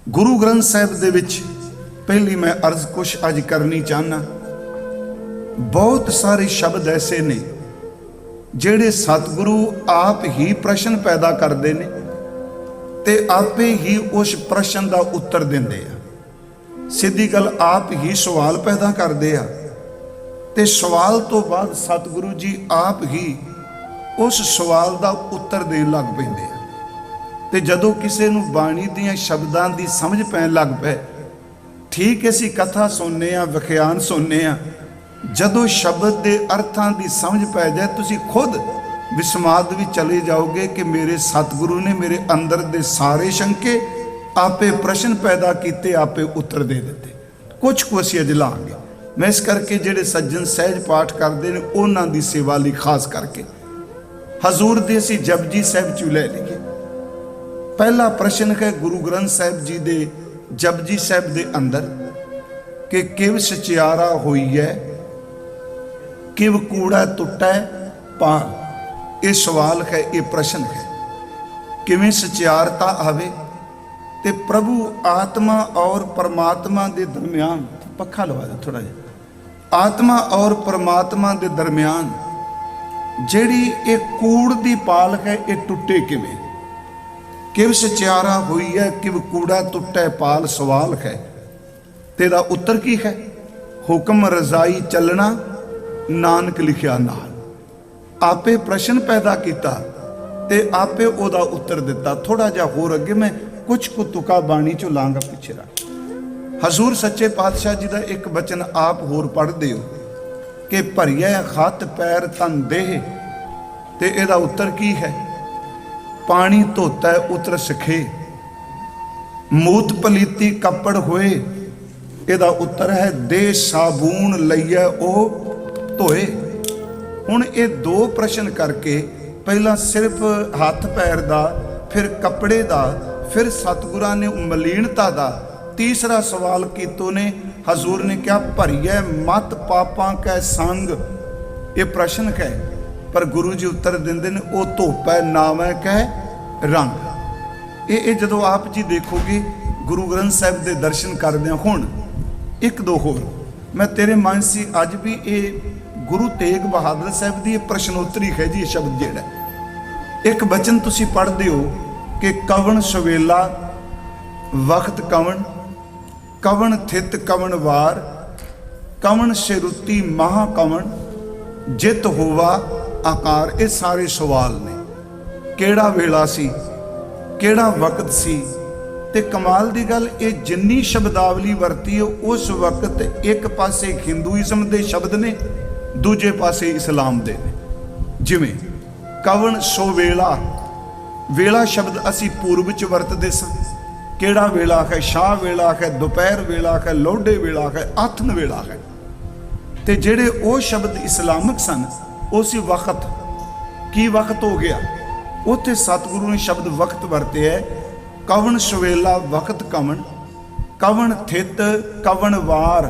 गुरु ग्रंथ साहिब दे विच पहली मैं अर्ज कुछ अज करनी चाहना। बहुत सारे शब्द ऐसे ने जेड़े सतगुरु आप ही प्रश्न पैदा करते ने ते आपे ही उस प्रश्न का उत्तर देंदे आ। सीधी गल आप ही सवाल पैदा करते आ ते सवाल तो बाद सतगुरु जी आप ही उस सवाल का उत्तर देन लग पैंदे आ। ते जदों किसी नूं बाणी दियां शब्दां दी समझ पैन लग पै, ठीक असीं कथा सुनने आ, व्याख्यान सुनने आ, जदों शब्द के अर्थां दी समझ पै जाए तुसीं खुद विस्माद भी चले जाओगे कि मेरे सतगुरु ने मेरे अंदर दे सारे शंके आपे प्रश्न पैदा किए, आपे उत्तर दे दिते। कुछ को असीं अज लांगे। मैं इस करके जेड़े सज्जन सहज पाठ करते हैं उन्हां दी सेवा लई खास करके हजूर दे असीं जपजी साहिब चों लै लईए। पहला प्रश्न है गुरु ग्रंथ साहिब जी दे जपजी साहिब दे अंदर कि किव सचियारा होई है, किव कूड़ा टुटा पाल। ये सवाल है, ये प्रश्न है। किवें सचियारता आवे ते प्रभु आत्मा और परमात्मा के दरम्यान, पक्खा लवा दो थोड़ा जिहा, आत्मा और परमात्मा के दरम्यान जिहड़ी ये कूड़ दी पाल है ये टुटे किवें। किव सचियारा हुई है, किव कूड़ा टुटे पाल सवाल है। तेरा उत्तर की है? हुक्म रजाई चलना नानक लिखिया नाल। आपे प्रश्न पैदा किया ते आपे ओदा उत्तर दिता। थोड़ा जा होर अगे मैं कुछ को तुका बाणी चो लांगा पिछे रख। हजूर सच्चे पातशाह जी का एक बचन आप होर पढ़ते हो कि भरिया खत पैर तन देह, ते एदा उत्तर की है? पानी धोता है उतर सखे, मूत पलीती कपड़ होए। एदा उत्तर है दे साबून लईए ओ धोए। हुण ये दो प्रश्न करके पहला सिर्फ हाथ पैर दा, फिर कपड़े दा, फिर सतगुरां ने मलीनता दा तीसरा सवाल कीतो ने। हजूर ने क्या भरिए मत पापां कै संग। ये प्रश्न है पर गुरु जी उत्तर देंदे ने ओ धोप है नाम है कै रंग। ये जदों आप जी देखोगे गुरु ग्रंथ साहिब के दर्शन करदे हुण एक दो होर मैं तेरे मन सी अज भी ये गुरु तेग बहादुर साहब की प्रश्नोत्तरी है जी। शब्द जेड़ा एक बचन तुसी पढ़ते हो कि कवन सवेला वक्त कवन, कवन थित कवन वार, कवन सिरुती महा कवन, जित होवा आकार। ये सारे सवाल ने। केड़ा वेला सी, केड़ा वक्त सी, ते कमाल दी गल ये जिन्नी शब्दावली वरती है उस वक्त एक पासे हिंदुइज्म दे शब्द ने, दूजे पासे इस्लाम दे ने। जिवें कवन सो वेला, वेला शब्द असी पूर्व च वरतदे सां। केड़ा वेला है? शाह वेला है, दोपहर वेला है, लोडे वेला है, आथन वेला है। ते जेड़े वो शब्द इस्लामिक सन वो सी वक्त। की वक्त हो गया? उत्थे सतगुरु ने शब्द वक्त वरते है। कवन सवेला वक्त कवन, कवन थित कवन वार।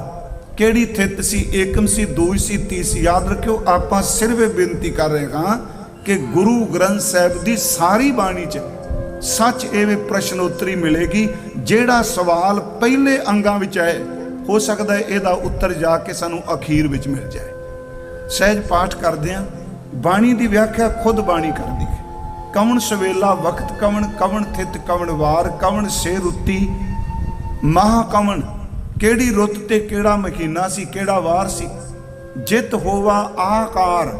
केड़ी थित सी? एकम सी, दूई सी, तीसी। याद रखियो आप सिर्फ बेनती कर रहे हैं कि गुरु ग्रंथ साहिब की सारी बाणी च सच एवं प्रश्नोत्तरी मिलेगी। जेड़ा सवाल पहले अंगां विच है हो सकता है ਇਹਦਾ उत्तर जाके सानू अखीर विच मिल जाए। सहज पाठ करदे आ बाणी की व्याख्या खुद बाणी करदी है। कवन सवेला वक्त कवन, कवन थित कवन वार, कवन से रुती महा कवन। केड़ी रुत ते केड़ा महीना सी, केड़ा वार सी। जित होवा आकार।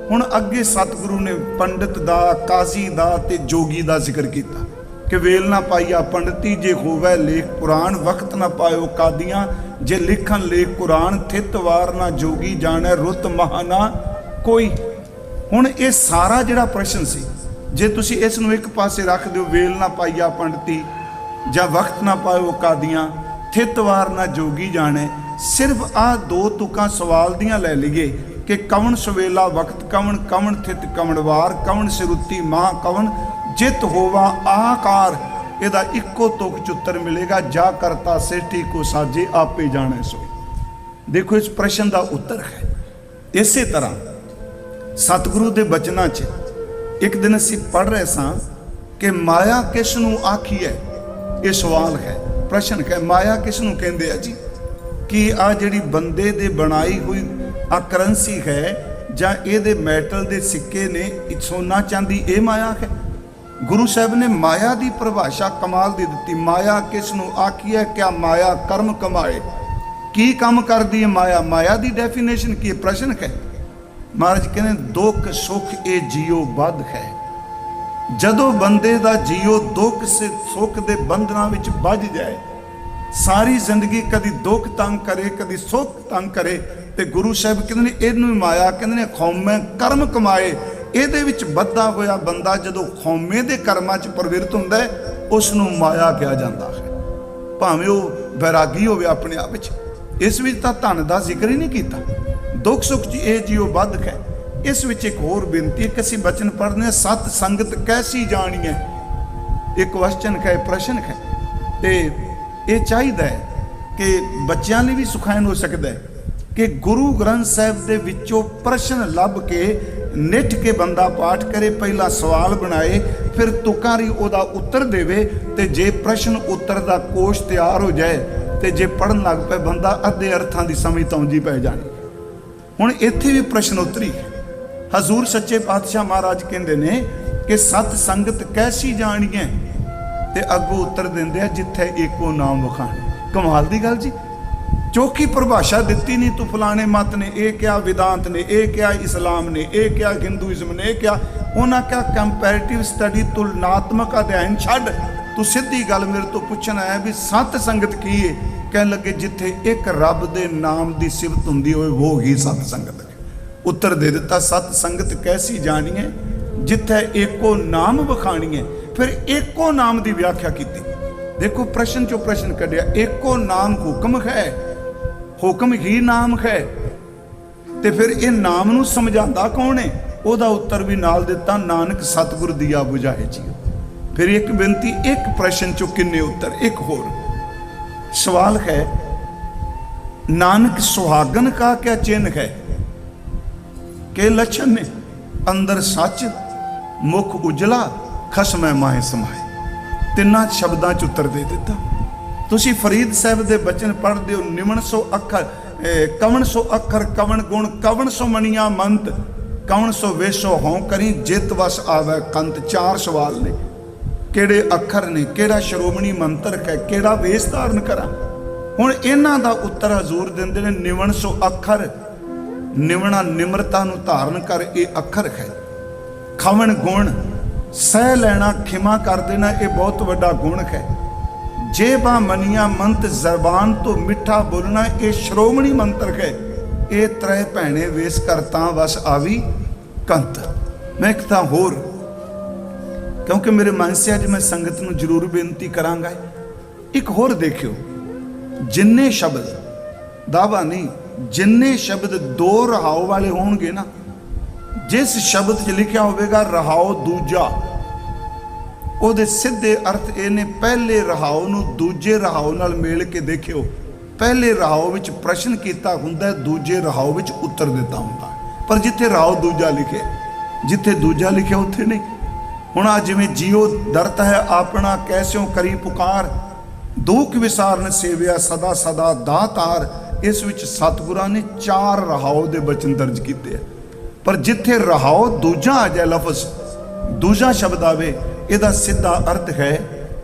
हुण अगे सतगुरु ने पंडित दा, काजी दा ते जोगी दा जिक्र किया कि वेल ना पाईया पंडिती, जे होवै लेख पुराण, वक्त ना पायो कादियां, जे लिखन लेख कुरान, थित वार ना जोगी जाने, रुत महा ना कोई। हुण ये सारा जिहड़ा प्रश्न सी जे तुसी इस नूं एक पासे रख दिओ, वेल ना पाईया पंडिती जां वक्त ना पायो कादियां, थित वार ना जोगी जाने, सिर्फ आ दो तुकां सवाल दियां लै लईए कि कवन सवेला वक्त कवन, कवन थित कवन वार, कवन सिरुती मां कवन, जित होवा आकार। ਇਹਦਾ ਇੱਕੋ ਤੁਕ ਚੁੱਤਰ मिलेगा, जा करता सेठी को साजे आपे जाने सोई। देखो इस प्रश्न का उत्तर है। इस तरह सतगुरु के बचनों च एक दिन असी पढ़ रहे सां कि माया किस नूं आखी है। ये सवाल है। प्रश्न है माया किसनों कहते हैं जी? कि आ जिहड़ी बंदे दे बनाई हुई आ करंसी है जां इहदे मैटल दे सिक्के ने, सोना चांदी, ये माया है? गुरु साहब ने माया की परिभाषा कमाल दी दिती। माया किसनों आखी है? क्या माया कर्म कमाए? की काम करती है माया? माया की डेफिनेशन की प्रश्न है। महाराज कहते दुख सुख ये जियो बद है। जदों बंदे दा जियो दुख से सुख दे बंधना विच बज जाए, सारी जिंदगी कदी दुख तंग करे कदी सुख तंग करे, ते गुरु साहब कहते इहनूं माया कहते ने खौमे कर्म कमाए। ਇਹਦੇ ਵਿੱਚ ਬੱਧਾ ਹੋਇਆ ਬੰਦਾ ਜਦੋਂ ਖੌਮੇ ਦੇ ਕਰਮਾਂ 'ਚ ਪ੍ਰਵਿਰਤ ਹੁੰਦਾ ਹੈ, ਉਸ ਨੂੰ ਮਾਇਆ ਕਿਹਾ ਜਾਂਦਾ ਹੈ। ਭਾਵੇਂ ਉਹ ਵੈਰਾਗੀ ਹੋਵੇ ਆਪਣੇ ਆਪ ਵਿੱਚ। ਇਸ ਵਿੱਚ ਤਾਂ ਧਨ ਦਾ ਜ਼ਿਕਰ ਹੀ ਨਹੀਂ ਕੀਤਾ। ਦੁੱਖ ਸੁੱਖ 'ਚ ਇਹ ਜੀਓ ਬੱਧ ਹੈ। ਇਸ ਵਿੱਚ ਇੱਕ ਹੋਰ ਬੇਨਤੀ ਹੈ ਕਿ ਅਸੀਂ ਬਚਨ ਪੜ੍ਹਨੇ, ਸਤ ਸੰਗਤ ਕੈਸੀ ਜਾਣੀਏ? ਇਹ ਕੁਐਸਚਨ ਹੈ, ਪ੍ਰਸ਼ਨ ਹੈ। ਤੇ ਇਹ ਚਾਹੀਦਾ ਹੈ ਕਿ ਬੱਚਿਆਂ ਲਈ ਵੀ ਸੁਖਾਇਨ ਹੋ ਸਕਦਾ ਹੈ कि गुरु ग्रंथ साहिब दे विचों प्रश्न लभ के निठ के बंदा पाठ करे, पहला सवाल बनाए, फिर तुकारी ओदा उत्तर देवे। ते जे प्रश्न उत्तर दा कोश तैयार हो जाए ते जे पढ़न लग पे बंदा अद्धे अर्थां दी समझ तौंजी पै जानी। हुण इत्थे भी प्रश्नोत्तरी है। हजूर सच्चे पातशाह महाराज कहंदे ने कि सत संगत कैसी जाणीए? ते अगों उत्तर दिंदे आ जिथे एको नाम वखाणे। कमाल दी गल जी। चौखी परिभाषा दिती नहीं, तू फलाने मत ने ये क्या, वेदांत ने ये क्या, इस्लाम ने ये क्या, हिंदुइज्म ने ये क्या। उन्हें क्या कंपैरेटिव स्टडी तुलनात्मक अध्ययन छड्ड, तू सीधी गल मेरे तो पुछना है भी सत संगत की है? कह लगे जिथे एक रब दे नाम की सिफत हुंदी होवे वो ही सत संगत है। उत्तर दे दिता सत संगत कैसी जानी है? जिथे एको नाम वखाणी है। फिर एको नाम की व्याख्या की। देखो प्रश्न चो प्रश्न कढ़िया, एको नाम हुक्म है, हुक्म ही नाम है, ते फिर ये नाम नू समझांदा कौन है? ओदा उत्तर भी नाल दिता, नानक सतगुर दिया बुझाए जी। फिर एक बेनती, एक प्रश्न चो किन्ने उत्तर? एक होर सवाल है, नानक सुहागन का क्या चिन्ह है? के लक्षण ने? अंदर सच, मुख उजला, खसमै माहे समाए। तिन्ना शब्दां च उत्तर दे दिता। तुसी फरीद साहब दे बचन पढ़ते हो, निमन सो अखर, कवन सो अखर, कवन गुण, कवन सो मनिया मंत, कवन सो वेसो हों करी, जित वस आवे कंत। चार सवाल ने, केड़े अखर ने, केड़ा श्रोमणी मंत्र है, केड़ा वेश धारण करा। हुण इन्हां दा उत्तर हजूर दिंदे ने, निमन सो अखर, निमना निमरता नूं धारण कर, ये अखर है। खवन गुण, सह लैना, खिमा कर देना, ये बहुत वड्डा गुण है। जे बा मनिया मंत, जबान तो मिठा बोलना, ये श्रोमणी मंत्र है। ये त्रै भैने वेश करता वस आवी कंत। मैं एक तां होर, क्योंकि मेरे मन से अज मैं संगत नूं जरूर बेनती करांगा। एक होर देखियो, जिन्ने शब्द, दावा नहीं, जिन्ने शब्द दो रहाओ वाले होणगे ना, जिस शब्द च लिखिया होवेगा रहाओ दूजा, ਉਹਦੇ ਸਿੱਧੇ ਅਰਥ ਇਹ ਨੇ, ਪਹਿਲੇ ਰਹਾਉ ਨੂੰ ਦੂਜੇ ਰਹਾਉ ਨਾਲ ਮੇਲ ਕੇ ਦੇਖਿਓ। ਪਹਿਲੇ ਰਹਾਉ ਵਿੱਚ ਪ੍ਰਸ਼ਨ ਕੀਤਾ ਹੁੰਦਾ, ਦੂਜੇ ਰਹਾਉ ਵਿੱਚ ਉੱਤਰ ਦਿੱਤਾ ਹੁੰਦਾ। ਪਰ ਜਿੱਥੇ ਰਹਾਉ ਦੂਜਾ ਲਿਖੇ, ਜਿੱਥੇ ਦੂਜਾ ਲਿਖਿਆ ਉੱਥੇ ਨਹੀਂ। ਹੁਣ ਆ ਜਿਵੇਂ ਜੀਓ ਦਰਤ ਹੈ ਆਪਣਾ, ਕੈਸਿਓ ਕਰੀ ਪੁਕਾਰ, ਦੁੱਖ ਵਿਸਾਰਨ ਸੇਵਿਆ ਸਦਾ ਸਦਾ ਦਾਤਾਰ। ਇਸ ਵਿੱਚ ਸਤਿਗੁਰਾਂ ਨੇ ਚਾਰ ਰਹਾਉ ਦੇ ਬਚਨ ਦਰਜ ਕੀਤੇ ਆ। ਪਰ ਜਿੱਥੇ ਰਹਾਉ ਦੂਜਾ ਆ ਜਾਏ, ਲਫ਼ਜ਼ ਦੂਜਾ ਸ਼ਬਦ ਆਵੇ, ਇਹਦਾ ਸਿੱਧਾ ਅਰਥ ਹੈ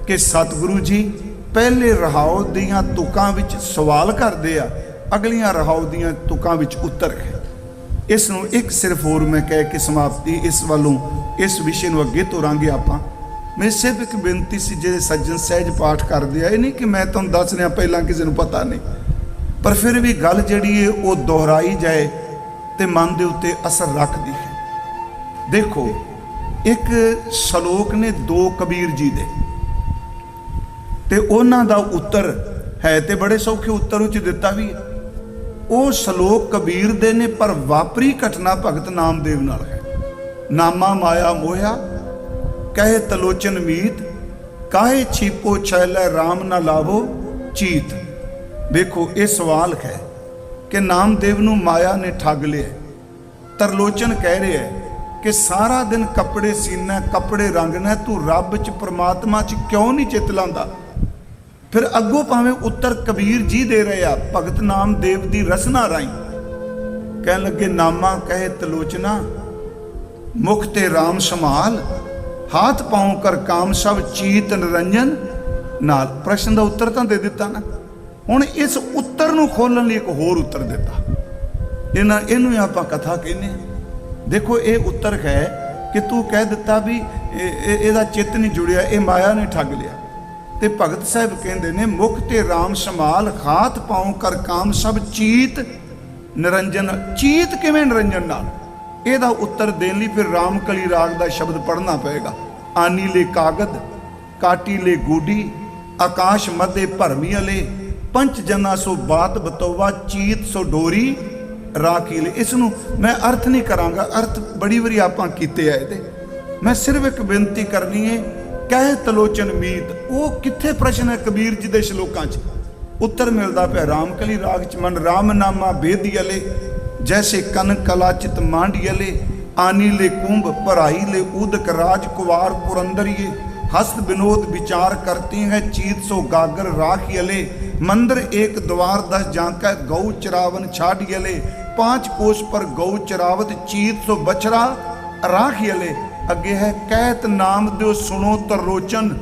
ਕਿ ਸਤਿਗੁਰੂ ਜੀ ਪਹਿਲੇ ਰਹਾਉ ਦੀਆਂ ਤੁਕਾਂ ਵਿੱਚ ਸਵਾਲ ਕਰਦੇ ਆ, ਅਗਲੀਆਂ ਰਹਾਉ ਦੀਆਂ ਤੁਕਾਂ ਵਿੱਚ ਉੱਤਰ ਹੈ। ਇਸ ਨੂੰ ਇੱਕ ਸਿਰਫ ਹੋਰ ਮੈਂ ਕਹਿ ਕੇ ਸਮਾਪਤੀ ਇਸ ਵੱਲੋਂ ਇਸ ਵਿਸ਼ੇ ਨੂੰ ਅੱਗੇ ਤੋਰਾਂਗੇ ਆਪਾਂ। ਮੇਰੀ ਸਿਰਫ ਇੱਕ ਬੇਨਤੀ ਸੀ, ਜਿਹੜੇ ਸੱਜਣ ਸਹਿਜ ਪਾਠ ਕਰਦੇ ਆ, ਇਹ ਨਹੀਂ ਕਿ ਮੈਂ ਤੁਹਾਨੂੰ ਦੱਸ ਰਿਹਾ ਪਹਿਲਾਂ ਕਿਸੇ ਨੂੰ ਪਤਾ ਨਹੀਂ, ਪਰ ਫਿਰ ਵੀ ਗੱਲ ਜਿਹੜੀ ਹੈ ਉਹ ਦੁਹਰਾਈ ਜਾਏ ਤੇ ਮਨ ਦੇ ਉੱਤੇ ਅਸਰ ਰੱਖਦੀ ਹੈ। ਦੇਖੋ एक सलोक ने दो कबीर जी दे, ते उन्हां दा उत्तर है ते बड़े सौखे उत्तर उच दिता भी है। वो सलोक कबीर दे ने, पर वापरी घटना भगत नामदेव नाल है। नामा माया मोया कहे तलोचन मीत, काहे छीपो छैलै राम ना लावो चीत। देखो ये सवाल है कि नामदेव नूं माया ने ठग लिया। तरलोचन कह रहे है कि सारा दिन कपड़े सीना, कपड़े रंगना, तू रब च परमात्मा च क्यों नहीं चित लांदा? फिर अगों भावें उत्तर कबीर जी दे रहे आ भगत नामदेव दी रसना राई। कह लगे नामा कहे तलोचना, मुख ते राम संभाल, हाथ पांव कर काम सब चीत निरंजन नाल। प्रश्न का उत्तर तो दे दिता ना, हुण इस उत्तर नूं खोलण लई एक होर उत्तर दिता। इन्हूं आपां कथा कहने। देखो ये उत्तर है कि तू कह दिता भी ਇਹਦਾ चित्त नहीं जुड़िया, ये माया ने ठग लिया। ते भगत साहब कहते ने मुख ते राम संभाल, हाथ पांव कर काम सब चीत निरंजन। चीत किवें निरंजन नाल? ਇਹਦਾ उत्तर देने ਲਈ फिर रामकली राग का शब्द पढ़ना पेगा। आनी ले कागद, काटी ले गूडी, आकाश मध्य भरमी अले, पंच जना सो बात बतौवा, चीत सो डोरी राखी ले। इसनूं मैं अर्थ नहीं करांगा, अर्थ बड़ी वारी आपां कीते आए ते। मैं सिर्फ एक बेनती करनी है, कह तलोचन मीत। वो कित्थे प्रश्न है कबीर जी के श्लोकां च? उत्तर मिलता पे रामकली राग च। मन राम नामा बेदियले, जैसे कन कलाचित मांडियले, आनी ले कुंभ भराई ले उदक राज कुवार पुरंदरिये, हस्त विनोद विचार करती है, चीत सो गागर राखियले, मंदिर एक द्वार 10 जांका, गौ चरावन छाड़ियले, 5 कोष पर गौ चरावत, चीत सो बछड़ा राखियले। अगे है कहत नाम दो सुनो तरोचन।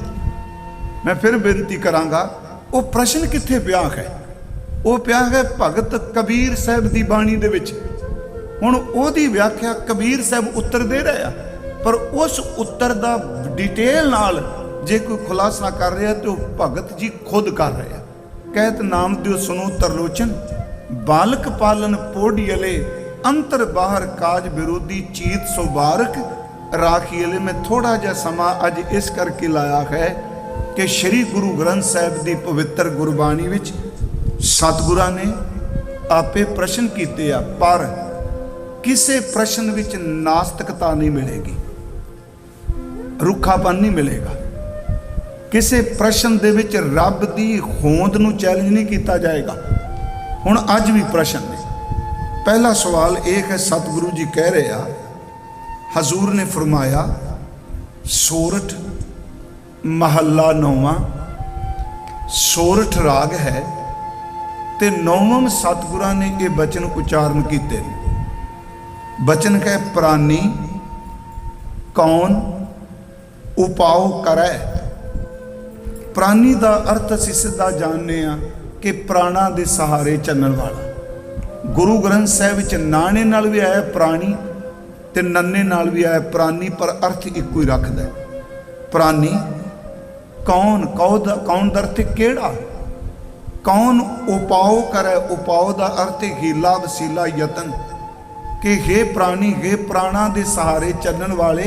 मैं फिर बेनती करांगा, वो प्रश्न कित्थे पिया है? वो पिया है भगत कबीर साहब की बाणी दे विच। हुण ओहदी व्याख्या कबीर साहब उत्तर दे रहे आ, पर उस उत्तर दा डिटेल नाल जे कोई खुलासा कर रहा तो भगत जी खुद कर रहे हैं। कहत नाम दो सुनो तरलोचन, बालक पालन पोडियले, अंतर बाहर काज विरोधी, चीत सो बारक राखियले। मैं थोड़ा जिहा समा अज इस करके लाया है कि श्री गुरु ग्रंथ साहिब की पवित्र गुरबाणी विच सतगुरां ने आपे प्रश्न कीते आ, पर किसी प्रश्न विच नास्तिकता नहीं मिलेगी, रुखापन नहीं मिलेगा। किसी प्रश्न दे विच रब की होंद नूं चैलेंज नहीं किया जाएगा। हुण अज भी प्रश्न ने। पहला सवाल एक है, सतगुरु जी कह रहे आ, हजूर ने फरमाया सोरठ महला 9वां, सोरठ राग है ते 9वां सतगुरां ने ये बचन उच्चारण किए। बचन कह प्राणी कौन उपाओ करे। प्राणी का अर्थ असीं सीधा जानने आ कि प्राणा के सहारे चलण वाला। गुरु ग्रंथ साहिब च नाने नाल भी आया प्राणी ते नन्ने नाल भी आया प्राणी, पर अर्थ इको ही रखदा है। प्राणी कौन, कौन दा अर्थ केड़ा, कौन उपाओ करे। उपाओ दा अर्थ हीला वसीला यतन, कि हे प्राणी हे प्राणा दे सहारे चलण वाले,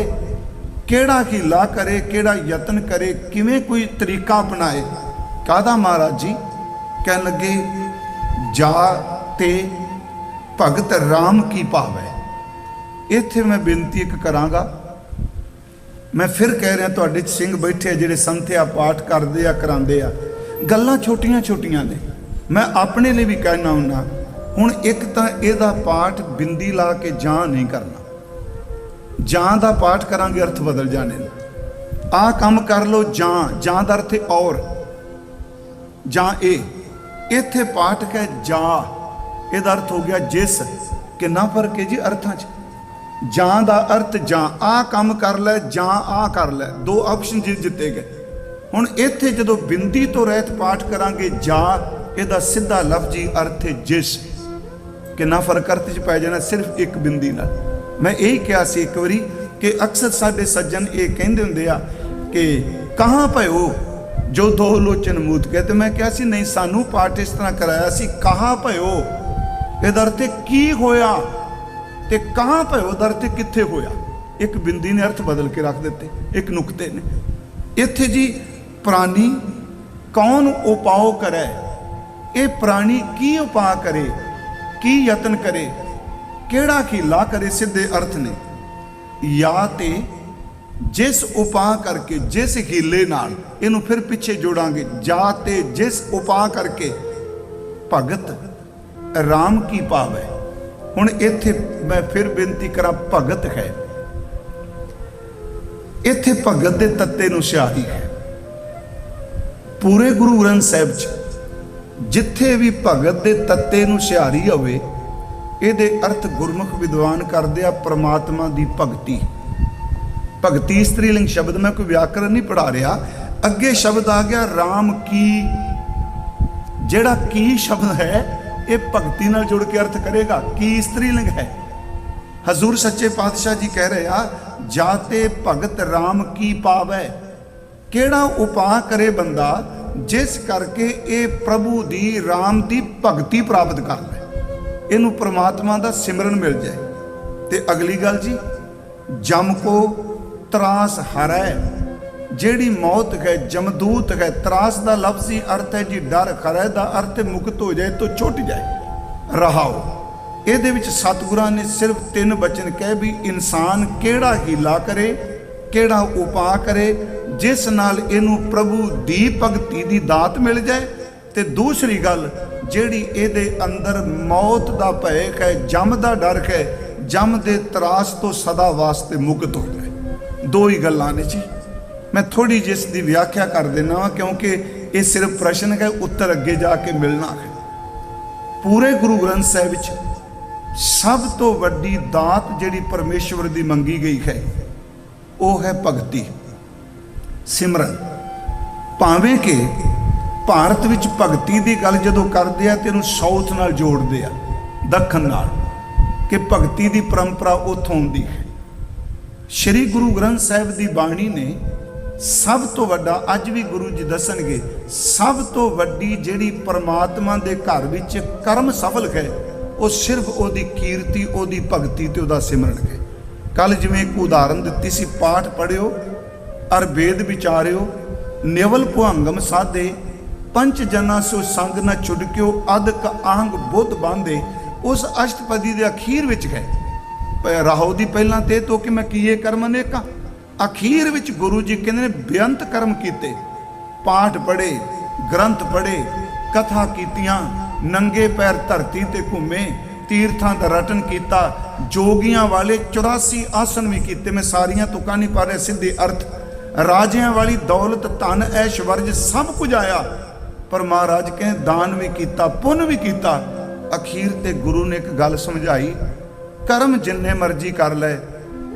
केड़ा हीला करे, केड़ा यतन करे, किवें कोई तरीका अपनाए। कादा महाराज जी? कह लगे जा ते भगत राम की भावै। इत्थे मैं बेनती एक करांगा, मैं फिर कह रहा तुहाडे सिंह बैठे जिहड़े संथਿਆ पाठ करते आ करांदे आ, गल्लां छोटियां छोटियां ने। मैं अपने लिए भी कहना हुन्ना, हुण एक तां इहदा पाठ बिंदी ला के जां नहीं करना। जां दा पाठ करांगे अर्थ बदल जाने। आ काम कर लो जां, जां दा अर्थ और, जां ए। इत्थे पाठ है जा, इहदा अर्थ हो गया जिस। कितना फर्क है जी अर्थां च? जां दा अर्थ जां, आ काम कर लै, जां आ कर लै, 2 ऑप्शन जिते गए। हुण इत्थे जदों बिंदी तो रहत पाठ करांगे जा, इहदा सीधा लफ्जी अर्थ है जिस। कितना फर्क अर्थ च पै जाना सिर्फ एक बिंदी नाल। मैं यही कहा सी एक बारी कि अक्सर साडे सज्जन ये कहंदे हुंदे आ कि कहाँ पयो जो 2 लोचन मूत के। तो मैं कहा सी नहीं, सानू पाठ इस तरह कराया सी, कहाँ पयो इहदा अर्थ की होया, ते कहाँ पयो दा अर्थ कित्थे होया। एक बिंदी ने अर्थ बदल के रख दिते, एक नुकते ने। इत्थे जी प्राणी कौन उपाओ करे, ये प्राणी की उपा करे, की यतन करे, केड़ा हीला करे। सीधे अर्थ ने या ते जिस उपा करके, जिस हीले नाल। इनू फिर पिछे जोड़ांगे, जाते जिस उपा करके भगत राम की पावै। हुण इत्थे मैं फिर बेनती करा, भगत है, इत्थे भगत दे तत्ते नूं स्याही है। पूरे गुरु ग्रंथ साहिब च जिथे भी भगत दे तत्ते नूं सिहारी होवे, इहदे अर्थ गुरमुख विद्वान करदे आ परमात्मा दी भगती। भगती स्त्रीलिंग शब्द, मैं कोई व्याकरण नहीं पढ़ा रहा। अगे शब्द आ गया राम की। जिहड़ा की शब्द है ये भगती नाल जुड़ के अर्थ करेगा। की स्त्रीलिंग है। हजूर सच्चे पातशाह जी कह रहे आ, जाते भगत राम की पावै। केड़ा उपाय करे बंदा जिस करके ये प्रभु दी राम दी भगती प्राप्त कर ले, इनू परमात्मा दा सिमरन मिल जाए। ते अगली गल जी, जम को त्रास हरै। जेड़ी मौत है, जमदूत है। त्रास दा लफ्जी अर्थ है जी डर, खरै दा अर्थ मुक्त हो जाए तो छुट जाए। रहाओ ਇਹਦੇ ਵਿੱਚ ਸਤਿਗੁਰਾਂ ਨੇ ਸਿਰਫ 3 ਬਚਨ ਕਹੇ ਵੀ ਇਨਸਾਨ ਕਿਹੜਾ ਹੀਲਾ ਕਰੇ, ਕਿਹੜਾ ਉਪਾਅ ਕਰੇ ਜਿਸ ਨਾਲ ਇਹਨੂੰ ਪ੍ਰਭੂ ਦੀ ਭਗਤੀ ਦੀ ਦਾਤ ਮਿਲ ਜਾਏ। ਤੇ ਦੂਸਰੀ ਗੱਲ, ਜਿਹੜੀ ਇਹਦੇ ਅੰਦਰ ਮੌਤ ਦਾ ਭੈ ਹੈ, ਜਮ ਦਾ ਡਰ ਹੈ, ਜਮ ਦੇ ਤਰਾਸ ਤੋਂ ਸਦਾ ਵਾਸਤੇ ਮੁਕਤ ਹੋ ਜਾਏ। ਦੋ ਹੀ ਗੱਲਾਂ ਨੇ ਜੀ। ਮੈਂ ਥੋੜੀ ਜਿਹੀ ਇਸ ਦੀ ਵਿਆਖਿਆ ਕਰ ਦੇਣਾ ਵਾ, ਕਿਉਂਕਿ ਇਹ ਸਿਰਫ ਪ੍ਰਸ਼ਨ ਹੈ, ਉੱਤਰ ਅੱਗੇ ਜਾ ਕੇ ਮਿਲਣਾ ਹੈ। ਪੂਰੇ ਗੁਰੂ ਗ੍ਰੰਥ ਸਾਹਿਬ ਵਿੱਚ ਸਭ ਤੋਂ ਵੱਡੀ ਦਾਤ ਜਿਹੜੀ ਪਰਮੇਸ਼ਵਰ ਦੀ ਮੰਗੀ ਗਈ ਹੈ ਉਹ ਹੈ ਭਗਤੀ, ਸਿਮਰਨ। ਭਾਵੇਂ ਕਿ ਭਾਰਤ ਵਿੱਚ ਭਗਤੀ ਦੀ ਗੱਲ ਜਦੋਂ ਕਰਦੇ ਆ ਤੇ ਇਹਨੂੰ ਸਾਊਥ ਨਾਲ ਜੋੜਦੇ ਆ, ਦੱਖਣ ਨਾਲ, ਕਿ ਭਗਤੀ ਦੀ ਪਰੰਪਰਾ ਉੱਥੋਂ ਆਉਂਦੀ ਹੈ। ਸ਼੍ਰੀ ਗੁਰੂ ਗ੍ਰੰਥ ਸਾਹਿਬ ਦੀ ਬਾਣੀ ਨੇ ਸਭ ਤੋਂ ਵੱਡਾ, ਅੱਜ ਵੀ ਗੁਰੂ ਜੀ ਦੱਸਣਗੇ, ਸਭ ਤੋਂ ਵੱਡੀ ਜਿਹੜੀ ਪਰਮਾਤਮਾ ਦੇ ਘਰ ਵਿੱਚ ਕਰਮ ਸਫਲ ਹੈ ਉਹ ਸਿਰਫ ਉਹਦੀ ਕੀਰਤੀ, ਉਹਦੀ ਭਗਤੀ ਤੇ ਉਹਦਾ ਸਿਮਰਨ ਹੈ। ਕੱਲ ਜਿਵੇਂ ਇੱਕ ਉਦਾਹਰਨ ਦਿੱਤੀ ਸੀ, ਪਾਠ ਪੜ੍ਹਿਓ ਅਰ ਵੇਦ ਵਿਚਾਰਿਓ, ਨਿਵਲ ਭੁਹੰਗਮ ਸਾਧੇ, ਪੰਚ ਜਨਾ ਸੋ ਸੰਗ ਨਾ ਛੁਡਕਿਓ, ਅਦਕ ਆਂਗ ਬੁੱਧ ਬਾਂਧੇ। ਉਸ ਅਸ਼ਟਪਦੀ ਦੇ ਅਖੀਰ ਵਿੱਚ ਹੈ ਰਾਹੋ ਦੀ ਪਹਿਲਾਂ ਤੇ ਤੋ ਕਿ ਮੈਂ ਕੀਏ ਕਰਮ ਅਨੇਕਾਂ। ਅਖੀਰ ਵਿੱਚ ਗੁਰੂ ਜੀ ਕਹਿੰਦੇ ਨੇ ਬੇਅੰਤ ਕਰਮ ਕੀਤੇ, ਪਾਠ ਪੜ੍ਹੇ, ਗ੍ਰੰਥ ਪੜ੍ਹੇ, ਕਥਾ ਕੀਤੀਆਂ, ਨੰਗੇ ਪੈਰ ਧਰਤੀ ਤੇ ਘੁੰਮੇ, ਤੀਰਥਾਂ ਦਾ ਰਟਨ ਕੀਤਾ, ਜੋਗੀਆਂ ਵਾਲੇ 84 ਆਸਨ ਵੀ ਕੀਤੇ। ਮੈਂ ਸਾਰੀਆਂ ਤੁਕਾਂ ਨਹੀਂ ਪਾ ਰਿਹਾ, ਸਿੱਧੇ ਅਰਥ। ਰਾਜਿਆਂ ਵਾਲੀ ਦੌਲਤ, ਧਨ, ਐਸ਼ਵਰਜ ਸਭ ਕੁਝ ਆਇਆ, ਪਰ ਮਹਾਰਾਜ ਕਹਿੰਦੇ ਦਾਨ ਵੀ ਕੀਤਾ, ਪੁੰਨ ਵੀ ਕੀਤਾ। ਅਖੀਰ ਤੇ ਗੁਰੂ ਨੇ ਇੱਕ ਗੱਲ ਸਮਝਾਈ, ਕਰਮ ਜਿੰਨੇ ਮਰਜ਼ੀ ਕਰ ਲੈ,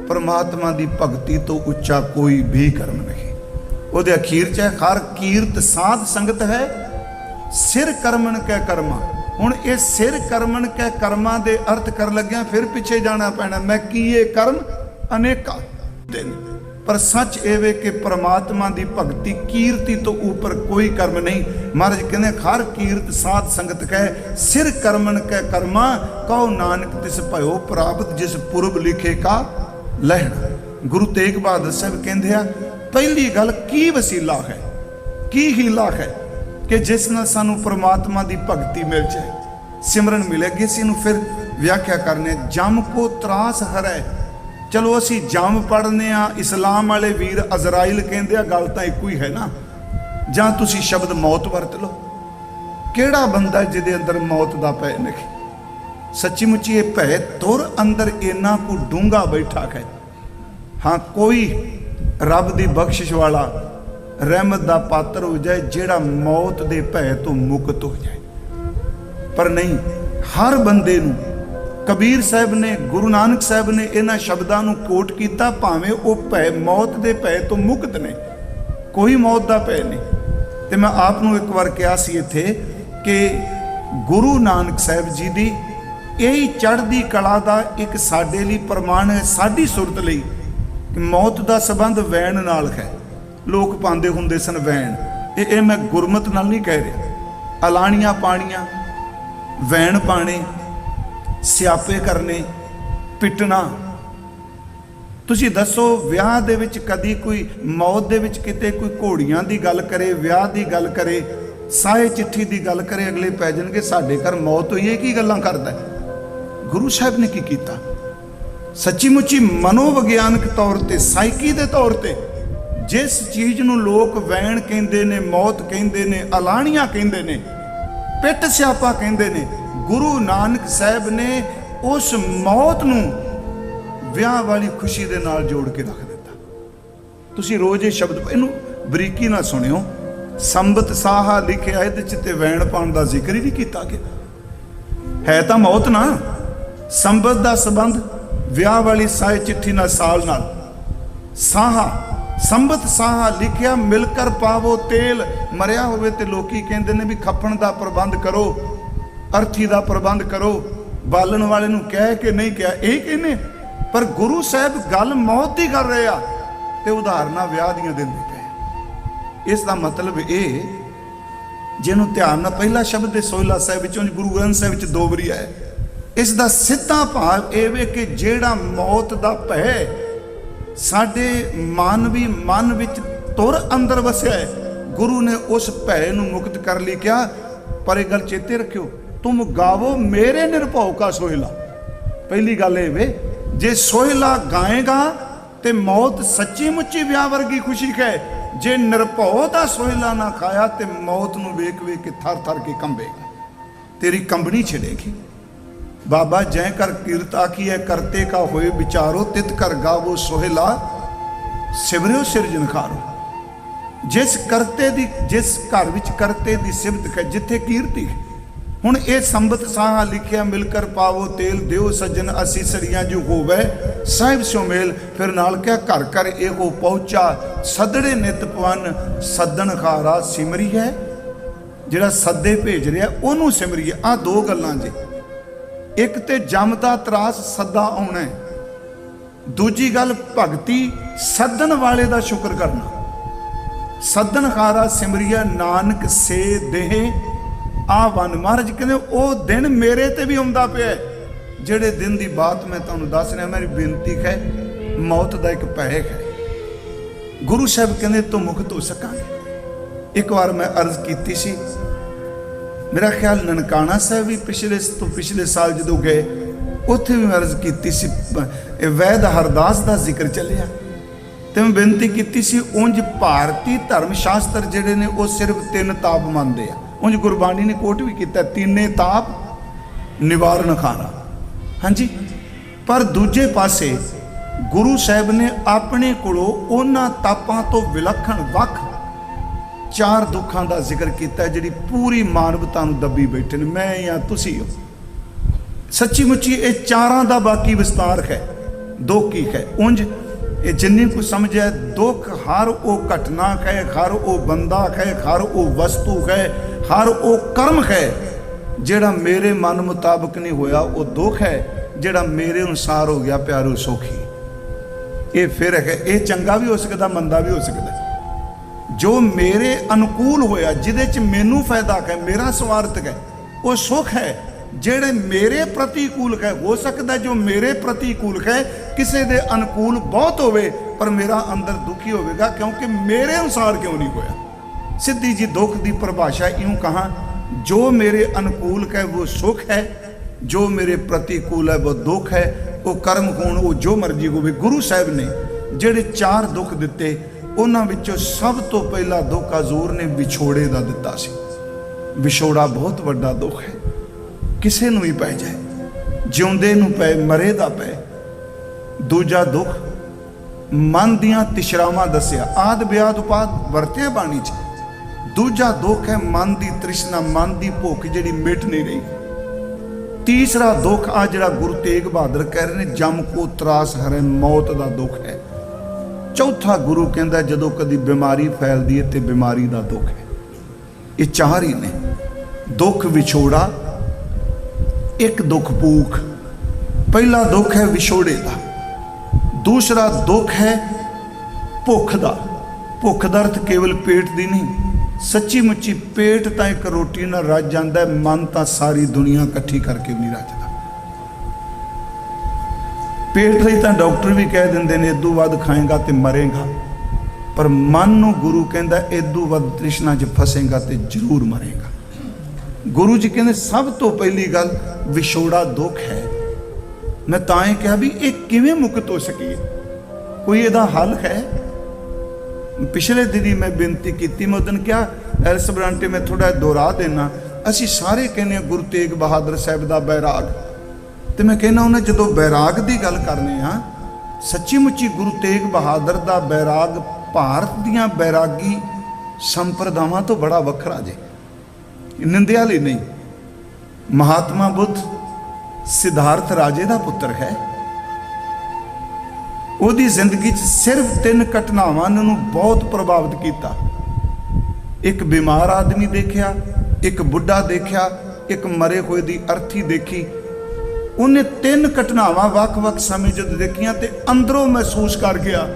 ਪਰਮਾਤਮਾ ਦੀ ਭਗਤੀ ਤੋਂ ਉੱਚਾ ਕੋਈ ਵੀ ਕਰਮ ਨਹੀਂ। ਉਹਦੇ ਅਖੀਰ 'ਚ ਹਰ ਕੀਰਤ ਸਾਧ ਸੰਗਤ ਹੈ, ਸਿਰ ਕਰਮਨ ਕੈ ਕਰਮਾ। ਹੁਣ ਇਹ ਸਿਰ ਕਰਮਨ ਕੈ ਕਰਮਾਂ ਦੇ ਅਰਥ ਕਰ ਲੱਗਿਆ ਫਿਰ ਪਿੱਛੇ ਜਾਣਾ ਪੈਣਾ। ਮੈਂ ਕੀਏ ਕਰਮ ਅਨੇਕਾਂ ਦਿਨ, ਪਰ ਸੱਚ ਇਹ ਵੇ ਕਿ ਪਰਮਾਤਮਾ ਦੀ ਭਗਤੀ ਕੀਰਤੀ ਤੋਂ ਉੱਪਰ ਕੋਈ ਕਰਮ ਨਹੀਂ। ਮਹਾਰਾਜ ਕਹਿੰਦੇ ਹਰ ਕੀਰਤ ਸਾਧ ਸੰਗਤ ਕਹੇ, ਸਿਰ ਕਰਮਨ ਕੈ ਕਰਮਾ, ਕਹੋ ਨਾਨਕ ਤਿਸ ਭਇਓ ਪ੍ਰਾਪਤ, ਜਿਸ ਪੁਰਬ ਲਿਖੇ ਕਾ ਲਹਿਣਾ। ਗੁਰੂ ਤੇਗ ਬਹਾਦਰ ਸਾਹਿਬ ਕਹਿੰਦੇ ਆ, ਪਹਿਲੀ ਗੱਲ ਕੀ ਵਸੀਲਾ ਹੈ, ਕੀ ਹੀਲਾ ਹੈ ਕਿ ਜਿਸ ਨਾਲ ਸਾਨੂੰ ਪਰਮਾਤਮਾ ਦੀ ਭਗਤੀ ਮਿਲ ਜਾਏ, ਸਿਮਰਨ ਮਿਲੇਗੀ। ਅਸੀਂ ਇਹਨੂੰ ਫਿਰ ਵਿਆਖਿਆ ਕਰਨੇ। ਜਮ ਕੋ ਤਰਾਸ ਹਰੈ। ਚਲੋ ਅਸੀਂ ਜਮ ਪੜ੍ਹਨੇ ਆ, ਇਸਲਾਮ ਵਾਲੇ ਵੀਰ ਅਜ਼ਰਾਈਲ ਕਹਿੰਦੇ ਆ, ਗੱਲ ਤਾਂ ਇੱਕੋ ਹੀ ਹੈ ਨਾ। ਜਾਂ ਤੁਸੀਂ ਸ਼ਬਦ ਮੌਤ ਵਰਤ ਲਓ। ਕਿਹੜਾ ਬੰਦਾ ਜਿਹਦੇ ਅੰਦਰ ਮੌਤ ਦਾ ਭੈ ਨਹੀਂ? ਸੱਚੀ ਮੁੱਚੀ ਇਹ ਭੈ ਤੁਰ ਅੰਦਰ ਇੰਨਾ ਕੁ ਡੂੰਘਾ ਬੈਠਾ ਹੈ। ਹਾਂ, ਕੋਈ ਰੱਬ ਦੀ ਬਖਸ਼ਿਸ਼ ਵਾਲਾ, ਰਹਿਮਤ ਦਾ ਪਾਤਰ ਹੋ ਜਾਏ ਜਿਹੜਾ ਮੌਤ ਦੇ ਭੈ ਤੋਂ ਮੁਕਤ ਹੋ ਜਾਏ, ਪਰ ਨਹੀਂ। ਹਰ ਬੰਦੇ ਨੂੰ ਕਬੀਰ ਸਾਹਿਬ ਨੇ, ਗੁਰੂ ਨਾਨਕ ਸਾਹਿਬ ਨੇ ਇਹਨਾਂ ਸ਼ਬਦਾਂ ਨੂੰ ਕੋਟ ਕੀਤਾ, ਭਾਵੇਂ ਉਹ ਭੈ ਮੌਤ ਦੇ ਭੈ ਤੋਂ ਮੁਕਤ ਨੇ, ਕੋਈ ਮੌਤ ਦਾ ਭੈ ਨਹੀਂ। ਤੇ ਮੈਂ ਆਪ ਨੂੰ ਇੱਕ ਵਾਰ ਕਿਹਾ ਸੀ ਇੱਥੇ ਕਿ ਗੁਰੂ ਨਾਨਕ ਸਾਹਿਬ ਜੀ ਦੀ ਇਹੀ ਚੜ੍ਹਦੀ ਕਲਾ ਦਾ ਇੱਕ ਸਾਡੇ ਲਈ ਪ੍ਰਮਾਣ ਹੈ, ਸਾਡੀ ਸੁਰਤ ਲਈ, ਕਿ ਮੌਤ ਦਾ ਸੰਬੰਧ ਵੈਣ ਨਾਲ ਹੈ। ਲੋਕ ਪਾਉਂਦੇ ਹੁੰਦੇ ਸਨ ਵੈਣ, ਇਹ ਮੈਂ ਗੁਰਮਤ ਨਾਲ ਨਹੀਂ ਕਹਿ ਰਿਹਾ। ਅਲਾਣੀਆਂ ਪਾਣੀਆਂ, ਵੈਣ ਪਾਣੇ, ਸਿਆਪੇ ਕਰਨੇ, ਪਿੱਟਣਾ। ਤੁਸੀਂ ਦੱਸੋ ਵਿਆਹ ਦੇ ਵਿੱਚ ਕਦੀ ਕੋਈ ਮੌਤ ਦੇ ਵਿੱਚ ਕਿਤੇ ਕੋਈ ਘੋੜੀਆਂ ਦੀ ਗੱਲ ਕਰੇ, ਵਿਆਹ ਦੀ ਗੱਲ ਕਰੇ, ਸਾਏ ਚਿੱਠੀ ਦੀ ਗੱਲ ਕਰੇ, ਅਗਲੇ ਪੈ ਜਾਣਗੇ ਸਾਡੇ ਘਰ ਮੌਤ ਹੋਈ ਹੈ, ਕੀ ਗੱਲਾਂ ਕਰਦਾ। ਗੁਰੂ ਸਾਹਿਬ ਨੇ ਕੀ ਕੀਤਾ? ਸੱਚੀ ਮੁੱਚੀ ਮਨੋਵਿਗਿਆਨਕ ਤੌਰ ਤੇ, ਸਾਈਕੀ ਦੇ ਤੌਰ ਤੇ, ਜਿਸ ਚੀਜ਼ ਨੂੰ ਲੋਕ ਵੈਣ ਕਹਿੰਦੇ ਨੇ, ਮੌਤ ਕਹਿੰਦੇ ਨੇ, ਅਲਾਣੀਆਂ ਕਹਿੰਦੇ ਨੇ, ਪਿੱਟ ਸਿਆਪਾ ਕਹਿੰਦੇ ਨੇ, ਗੁਰੂ ਨਾਨਕ ਸਾਹਿਬ ਨੇ ਉਸ ਮੌਤ ਨੂੰ ਵਿਆਹ ਵਾਲੀ ਖੁਸ਼ੀ ਦੇ ਨਾਲ ਜੋੜ ਕੇ ਰੱਖ ਦਿੱਤਾ। ਤੁਸੀਂ ਰੋਜ਼ ਇਹ ਸ਼ਬਦ, ਇਹਨੂੰ ਬਰੀਕੀ ਨਾਲ ਸੁਣਿਓ, ਸੰਬਤ ਸਾਹਾ ਲਿਖਿਆ ਇਹਦੇ ਚ ਤੇ ਵੈਣ ਪਾਉਣ ਦਾ ਜ਼ਿਕਰ ਹੀ ਨਹੀਂ ਕੀਤਾ ਗਿਆ। ਹੈ ਤਾਂ ਮੌਤ ਨਾ। ਸੰਬਤ ਦਾ ਸੰਬੰਧ ਵਿਆਹ ਵਾਲੀ ਸਾਏ ਚਿੱਠੀ ਨਾਲ, ਸਾਲ ਨਾਲ। ਸਾਹਾ, ਸੰਬਤ ਸਾਹਾ ਲਿਖਿਆ ਮਿਲ ਕਰ ਪਾਵੋ ਤੇਲ। ਮਰਿਆ ਹੋਵੇ ਤੇ ਲੋਕੀ ਕਹਿੰਦੇ ਨੇ ਵੀ ਖੱਪਣ ਦਾ ਪ੍ਰਬੰਧ ਕਰੋ, ਅਰਥੀ ਦਾ ਪ੍ਰਬੰਧ ਕਰੋ। ਬਾਲਣ ਵਾਲੇ ਨੂੰ ਕਹਿ ਕੇ ਨਹੀਂ ਕਿਹਾ, ਇਹ ਕਹਿੰਦੇ। ਪਰ ਗੁਰੂ ਸਾਹਿਬ ਗੱਲ ਮੌਤ ਦੀ ਕਰ ਰਹੇ ਆ ਤੇ ਉਦਾਹਰਨਾਂ ਵਿਆਹ ਦੀਆਂ ਦਿੰਦੇ ਪਏ। ਇਸ ਦਾ ਮਤਲਬ ਇਹ, ਜਿਹਨੂੰ ਧਿਆਨ ਨਾਲ ਪਹਿਲਾ ਸ਼ਬਦ ਦੇ ਸੋਹਿਲਾ ਸਾਹਿਬ ਵਿੱਚੋਂ ਗੁਰੂ ਗ੍ਰੰਥ ਸਾਹਿਬ ਵਿੱਚ 2 ਵਾਰੀ ਆਇਆ, ਇਸ ਦਾ ਸਿੱਧਾ ਭਾਵ ਇਹ ਵੇ ਕਿ ਜਿਹੜਾ ਮੌਤ ਦਾ ਭੈ ਸਾਡੇ ਮਾਨਵੀ ਮਨ ਵਿੱਚ ਤੁਰ ਅੰਦਰ ਵਸਿਆ ਹੈ, ਗੁਰੂ ਨੇ ਉਸ ਭੈ ਨੂੰ ਮੁਕਤ ਕਰ ਲਈ ਕਿਹਾ। ਪਰ ਇਹ ਗੱਲ ਚੇਤੇ ਰੱਖਿਓ, ਤੁਮ ਗਾਵੋ ਮੇਰੇ ਨਿਰਭਉ ਕਾ ਸੋਹਿਲਾ। ਪਹਿਲੀ ਗੱਲ ਇਹ ਵੇ, ਜੇ ਸੋਹਿਲਾ ਗਾਏਗਾ ਤੇ ਮੌਤ ਸੱਚੀ ਮੁੱਚੀ ਵਿਆਹ ਵਰਗੀ ਖੁਸ਼ੀ ਖੈ। ਜੇ ਨਿਰਭਉ ਦਾ ਸੋਹਿਲਾ ਨਾ ਖਾਇਆ ਤੇ ਮੌਤ ਨੂੰ ਵੇਖ ਵੇਖ ਕੇ ਥਰ ਥਰ ਕੇ ਕੰਬੇਗਾ, ਤੇਰੀ ਕੰਬਣੀ ਛਿੜੇਗੀ। ਬਾਬਾ ਜੈ ਕਰ ਕੀਰਤ ਆਖੀਐ ਕਰਤੇ ਕਾ ਹੋਏ ਵਿਚਾਰੋ, ਤਿਤ ਕਰ ਗਾਵੋ ਸੋਹਿਲਾ ਸਿਮਰਿਓ ਸਿਰਜਣਹਾਰੋ। ਜਿਸ ਕਰਤੇ ਦੀ, ਜਿਸ ਘਰ ਵਿੱਚ ਕਰਤੇ ਦੀ ਸਿਫਤ ਹੈ, ਜਿੱਥੇ ਕੀਰਤੀ ਹੈ। ਹੁਣ ਇਹ ਸੰਬਤ ਸਾਹਾ ਲਿਖਿਆ ਮਿਲ ਕਰ ਪਾਵੋ ਤੇਲ, ਦਿਓ ਸੱਜਣ ਅਸੀਸਰੀਆਂ ਜੋ ਹੋਵੇ ਸਾਹਿਬ ਸਿਓ ਮੇਲ। ਫਿਰ ਨਾਲ ਕਿਹਾ ਘਰ ਘਰ ਇਹੋ ਪਹੁੰਚਾ, ਸੱਦੜੇ ਨਿਤ ਪਵਨ ਸੱਦਣਹਾਰਾ ਸਿਮਰੀ ਹੈ। ਜਿਹੜਾ ਸੱਦੇ ਭੇਜ ਰਿਹਾ ਉਹਨੂੰ ਸਿਮਰੀ ਹੈ। ਆਹ 2 ਗੱਲਾਂ ਜੇ, ਇੱਕ ਤੇ ਜਮ ਦਾ ਤਰਾਸ ਸੱਦਾ ਆਉਣਾ, ਦੂਜੀ ਗੱਲ ਭਗਤੀ ਸੱਦਣ ਵਾਲੇ ਦਾ ਸ਼ੁਕਰ ਕਰਨਾ। ਸੱਦਣਹਾਰਾ ਸਿਮਰੀਆ ਨਾਨਕ ਸੇ ਦੇਹ ਆਵਨ। ਮਹਾਰਾਜ ਕਹਿੰਦੇ ਉਹ ਦਿਨ ਮੇਰੇ ਤੇ ਵੀ ਆਉਂਦਾ ਪਿਆ। ਜਿਹੜੇ ਦਿਨ ਦੀ ਬਾਤ ਮੈਂ ਤੁਹਾਨੂੰ ਦੱਸ ਰਿਹਾ, ਮੇਰੀ ਬੇਨਤੀ ਹੈ, ਮੌਤ ਦਾ ਇੱਕ ਭੈ ਹੈ। ਗੁਰੂ ਸਾਹਿਬ ਕਹਿੰਦੇ ਤੂੰ ਮੁਕਤ ਹੋ ਸਕਾਂਗੇ। ਇੱਕ ਵਾਰ ਮੈਂ ਅਰਜ਼ ਕੀਤੀ ਸੀ, ਮੇਰਾ ਖਿਆਲ ਨਨਕਾਣਾ ਸਾਹਿਬ ਵੀ ਪਿਛਲੇ ਸਾਲ ਜਦੋਂ ਗਏ, ਉੱਥੇ ਵੀ ਮੈਂ ਅਰਜ਼ ਕੀਤੀ ਸੀ। ਵੈਦ ਹਰਦਾਸ ਦਾ ਜ਼ਿਕਰ ਚੱਲਿਆ ਤੇ ਮੈਂ ਬੇਨਤੀ ਕੀਤੀ ਸੀ, ਉਂਝ ਭਾਰਤੀ ਧਰਮ ਸ਼ਾਸਤਰ ਜਿਹੜੇ ਨੇ ਉਹ ਸਿਰਫ 3 ਤਾਪ ਮੰਨਦੇ ਆ। ਉਂਝ ਗੁਰਬਾਣੀ ਨੇ ਕੋਟ ਵੀ ਕੀਤਾ, 3 ਤਾਪ ਨਿਵਾਰਨ ਖਾਣਾ। ਹਾਂਜੀ, ਪਰ ਦੂਜੇ ਪਾਸੇ ਗੁਰੂ ਸਾਹਿਬ ਨੇ ਆਪਣੇ ਕੋਲੋਂ ਉਹਨਾਂ ਤਾਪਾਂ ਤੋਂ ਵਿਲੱਖਣ ਵੱਖ 4 ਦੁੱਖਾਂ ਦਾ ਜ਼ਿਕਰ ਕੀਤਾ, ਜਿਹੜੀ ਪੂਰੀ ਮਾਨਵਤਾ ਨੂੰ ਦੱਬੀ ਬੈਠੇ ਨੇ। ਮੈਂ ਜਾਂ ਤੁਸੀਂ ਹੋ। ਸੱਚੀ ਮੁੱਚੀ ਇਹ 4ਾਂ ਦਾ ਬਾਕੀ ਵਿਸਤਾਰ ਹੈ। ਦੁੱਖ ਕੀ ਹੈ? ਉਂਝ ਇਹ ਜਿੰਨੀ ਕੁ ਸਮਝਿਆ, ਦੁੱਖ ਹਰ ਉਹ ਘਟਨਾ ਹੈ, ਹਰ ਉਹ ਬੰਦਾ ਹੈ, ਹਰ ਉਹ ਵਸਤੂ ਹੈ, ਹਰ ਉਹ ਕਰਮ ਹੈ ਜਿਹੜਾ ਮੇਰੇ ਮਨ ਮੁਤਾਬਕ ਨਹੀਂ ਹੋਇਆ, ਉਹ ਦੁੱਖ ਹੈ। ਜਿਹੜਾ ਮੇਰੇ ਅਨੁਸਾਰ ਹੋ ਗਿਆ ਪਿਆਰੋ ਸੌਖੀ। ਇਹ ਫਿਰ ਹੈ, ਇਹ ਚੰਗਾ ਵੀ ਹੋ ਸਕਦਾ, ਮੰਦਾ ਵੀ ਹੋ ਸਕਦਾ। ਜੋ ਮੇਰੇ ਅਨੁਕੂਲ ਹੋਇਆ, ਜਿਹਦੇ ਚ ਮੈਨੂੰ ਫਾਇਦਾ ਹੈ, ਮੇਰਾ ਸਵਾਰਥ ਹੈ, ਉਹ ਸੁੱਖ ਹੈ। ਜਿਹੜੇ ਮੇਰੇ ਪ੍ਰਤੀਕੂਲ ਹੈ, ਹੋ ਸਕਦਾ ਜੋ ਮੇਰੇ ਪ੍ਰਤੀਕੂਲ ਹੈ ਕਿਸੇ ਦੇ ਅਨੁਕੂਲ ਬਹੁਤ ਹੋਵੇ, ਪਰ ਮੇਰਾ ਅੰਦਰ ਦੁਖੀ ਹੋਵੇਗਾ ਕਿਉਂਕਿ ਮੇਰੇ ਅਨੁਸਾਰ ਕਿਉਂ ਨਹੀਂ ਹੋਇਆ। ਸਿੱਧੀ ਜੀ ਦੁੱਖ ਦੀ ਪਰਿਭਾਸ਼ਾ ਇਉਂ ਕਹਾਂ, ਜੋ ਮੇਰੇ ਅਨੁਕੂਲ ਹੈ ਉਹ ਸੁੱਖ ਹੈ, ਜੋ ਮੇਰੇ ਪ੍ਰਤੀਕੂਲ ਹੈ ਉਹ ਦੁੱਖ ਹੈ। ਉਹ ਕਰਮ ਹੋਣ, ਉਹ ਜੋ ਮਰਜ਼ੀ ਹੋਵੇ। ਗੁਰੂ ਸਾਹਿਬ ਨੇ ਜਿਹੜੇ 4 ਦੁੱਖ ਦਿੱਤੇ, ਉਹਨਾਂ ਵਿੱਚੋਂ ਸਭ ਤੋਂ ਪਹਿਲਾ ਦੁੱਖ ਹਜ਼ੂਰ ਨੇ ਵਿਛੋੜੇ ਦਾ ਦਿੱਤਾ ਸੀ। ਵਿਛੋੜਾ ਬਹੁਤ ਵੱਡਾ ਦੁੱਖ ਹੈ, ਕਿਸੇ ਨੂੰ ਵੀ ਪੈ ਜਾਏ, ਜਿਉਂਦੇ ਨੂੰ ਪੈ, ਮਰੇ ਦਾ ਪੈ। ਦੂਜਾ ਦੁੱਖ ਮਨ ਦੀਆਂ ਤਿਸ਼ਰਾਵਾਂ ਦੱਸਿਆ, ਆਦ ਬਿਆਦ ਉਪਾਦ ਵਰਤਿਆ ਬਾਣੀ 'ਚ। ਦੂਜਾ ਦੁੱਖ ਹੈ ਮਨ ਦੀ ਤ੍ਰਿਸ਼ਨਾ, ਮਨ ਦੀ ਭੁੱਖ ਜਿਹੜੀ ਮਿਟ ਨਹੀਂ ਰਹੀ। ਤੀਸਰਾ ਦੁੱਖ ਆ ਜਿਹੜਾ ਗੁਰੂ ਤੇਗ ਬਹਾਦਰ ਕਹਿ ਰਹੇ ਨੇ, ਜਮ ਕੋ ਤਰਾਸ ਹਰੇ, ਮੌਤ ਦਾ ਦੁੱਖ ਹੈ। ਚੌਥਾ ਗੁਰੂ ਕਹਿੰਦਾ ਜਦੋਂ ਕਦੀ ਬਿਮਾਰੀ ਫੈਲਦੀ ਹੈ ਤੇ ਬਿਮਾਰੀ ਦਾ ਦੁੱਖ ਹੈ। ਇਹ 4 ਹੀ ਨੇ। ਦੁੱਖ ਵਿਛੋੜਾ, ਇੱਕ ਦੁੱਖ ਭੂਖ। ਪਹਿਲਾ ਦੁੱਖ ਹੈ ਵਿਛੋੜੇ ਦਾ। ਦੂਸਰਾ ਦੁੱਖ ਹੈ ਭੁੱਖ ਦਾ। ਭੁੱਖ ਦਾ ਅਰਥ ਕੇਵਲ ਪੇਟ ਦੀ ਨਹੀਂ, ਸੱਚੀ ਮੁੱਚੀ ਪੇਟ ਤਾਂ ਇੱਕ ਰੋਟੀ ਨਾਲ ਰੱਜ ਜਾਂਦਾ ਹੈ, ਮਨ ਤਾਂ ਸਾਰੀ ਦੁਨੀਆ ਇਕੱਠੀ ਕਰਕੇ ਵੀ ਨਹੀਂ ਰੱਜਦਾ। ਪੇਟ ਲਈ ਤਾਂ ਡਾਕਟਰ ਵੀ ਕਹਿ ਦਿੰਦੇ ਨੇ ਇਦੋਂ ਵੱਧ ਖਾਏਗਾ ਤੇ ਮਰੇਗਾ, ਪਰ ਮਨ ਨੂੰ ਗੁਰੂ ਕਹਿੰਦਾ ਇਦੋਂ ਵੱਧ ਤ੍ਰਿਸ਼ਨਾ 'ਚ ਫਸੇਗਾ ਤੇ ਜ਼ਰੂਰ ਮਰੇਗਾ। ਗੁਰੂ ਜੀ ਕਹਿੰਦੇ ਸਭ ਤੋਂ ਪਹਿਲੀ ਗੱਲ ਵਿਛੋੜਾ ਦੁੱਖ ਹੈ। ਮੈਂ ਤਾਂ ਇਹ ਕਿਹਾ ਵੀ ਇਹ ਕਿਵੇਂ ਮੁਕਤ ਹੋ ਸਕੀਏ, ਕੋਈ ਇਹਦਾ ਹੱਲ ਹੈ? ਪਿਛਲੇ ਦਿਨੀ ਮੈਂ ਬੇਨਤੀ ਕੀਤੀ, ਮੈਂ ਉਦੋਂ ਕਿਹਾ ਐਲਸ ਬਰਾਂਟੇ ਮੈਂ ਥੋੜਾ ਦੁਹਰਾ ਦੇਣਾ। ਅਸੀਂ ਸਾਰੇ ਕਹਿੰਦੇ ਗੁਰੂ ਤੇਗ ਬਹਾਦਰ ਸਾਹਿਬ ਦਾ ਬੈਰਾਗ, ਤੇ ਮੈਂ ਕਹਿੰਦਾ ਉਹਨਾਂ ਜਦੋਂ ਬੈਰਾਗ ਦੀ ਗੱਲ ਕਰਨੇ ਆ, ਸੱਚੀ ਮੁੱਚੀ ਗੁਰੂ ਤੇਗ ਬਹਾਦਰ ਦਾ ਬੈਰਾਗ ਭਾਰਤ ਦੀਆਂ ਬੈਰਾਗੀ ਸੰਪਰਦਾਵਾਂ ਤੋਂ ਬੜਾ ਵੱਖਰਾ ਜੇ, ਨਿੰਦਿਆ ਲਈ ਨਹੀਂ। ਮਹਾਤਮਾ ਬੁੱਧ ਸਿਧਾਰਥ ਰਾਜੇ ਦਾ ਪੁੱਤਰ ਹੈ। ਉਹਦੀ ਜ਼ਿੰਦਗੀ 'ਚ ਸਿਰਫ 3 ਘਟਨਾਵਾਂ ਨੇ ਉਹਨੂੰ ਬਹੁਤ ਪ੍ਰਭਾਵਿਤ ਕੀਤਾ। ਇੱਕ ਬਿਮਾਰ ਆਦਮੀ ਦੇਖਿਆ, ਇੱਕ ਬੁੱਢਾ ਦੇਖਿਆ, ਇੱਕ ਮਰੇ ਹੋਏ ਦੀ ਅਰਥੀ ਦੇਖੀ। ਉਹਨੇ 3 ਘਟਨਾਵਾਂ ਵੱਖ-ਵੱਖ ਸਮੇਂ ਜਦ ਦੇਖੀਆਂ ਤੇ ਅੰਦਰੋਂ ਮਹਿਸੂਸ ਕਰ ਗਿਆ,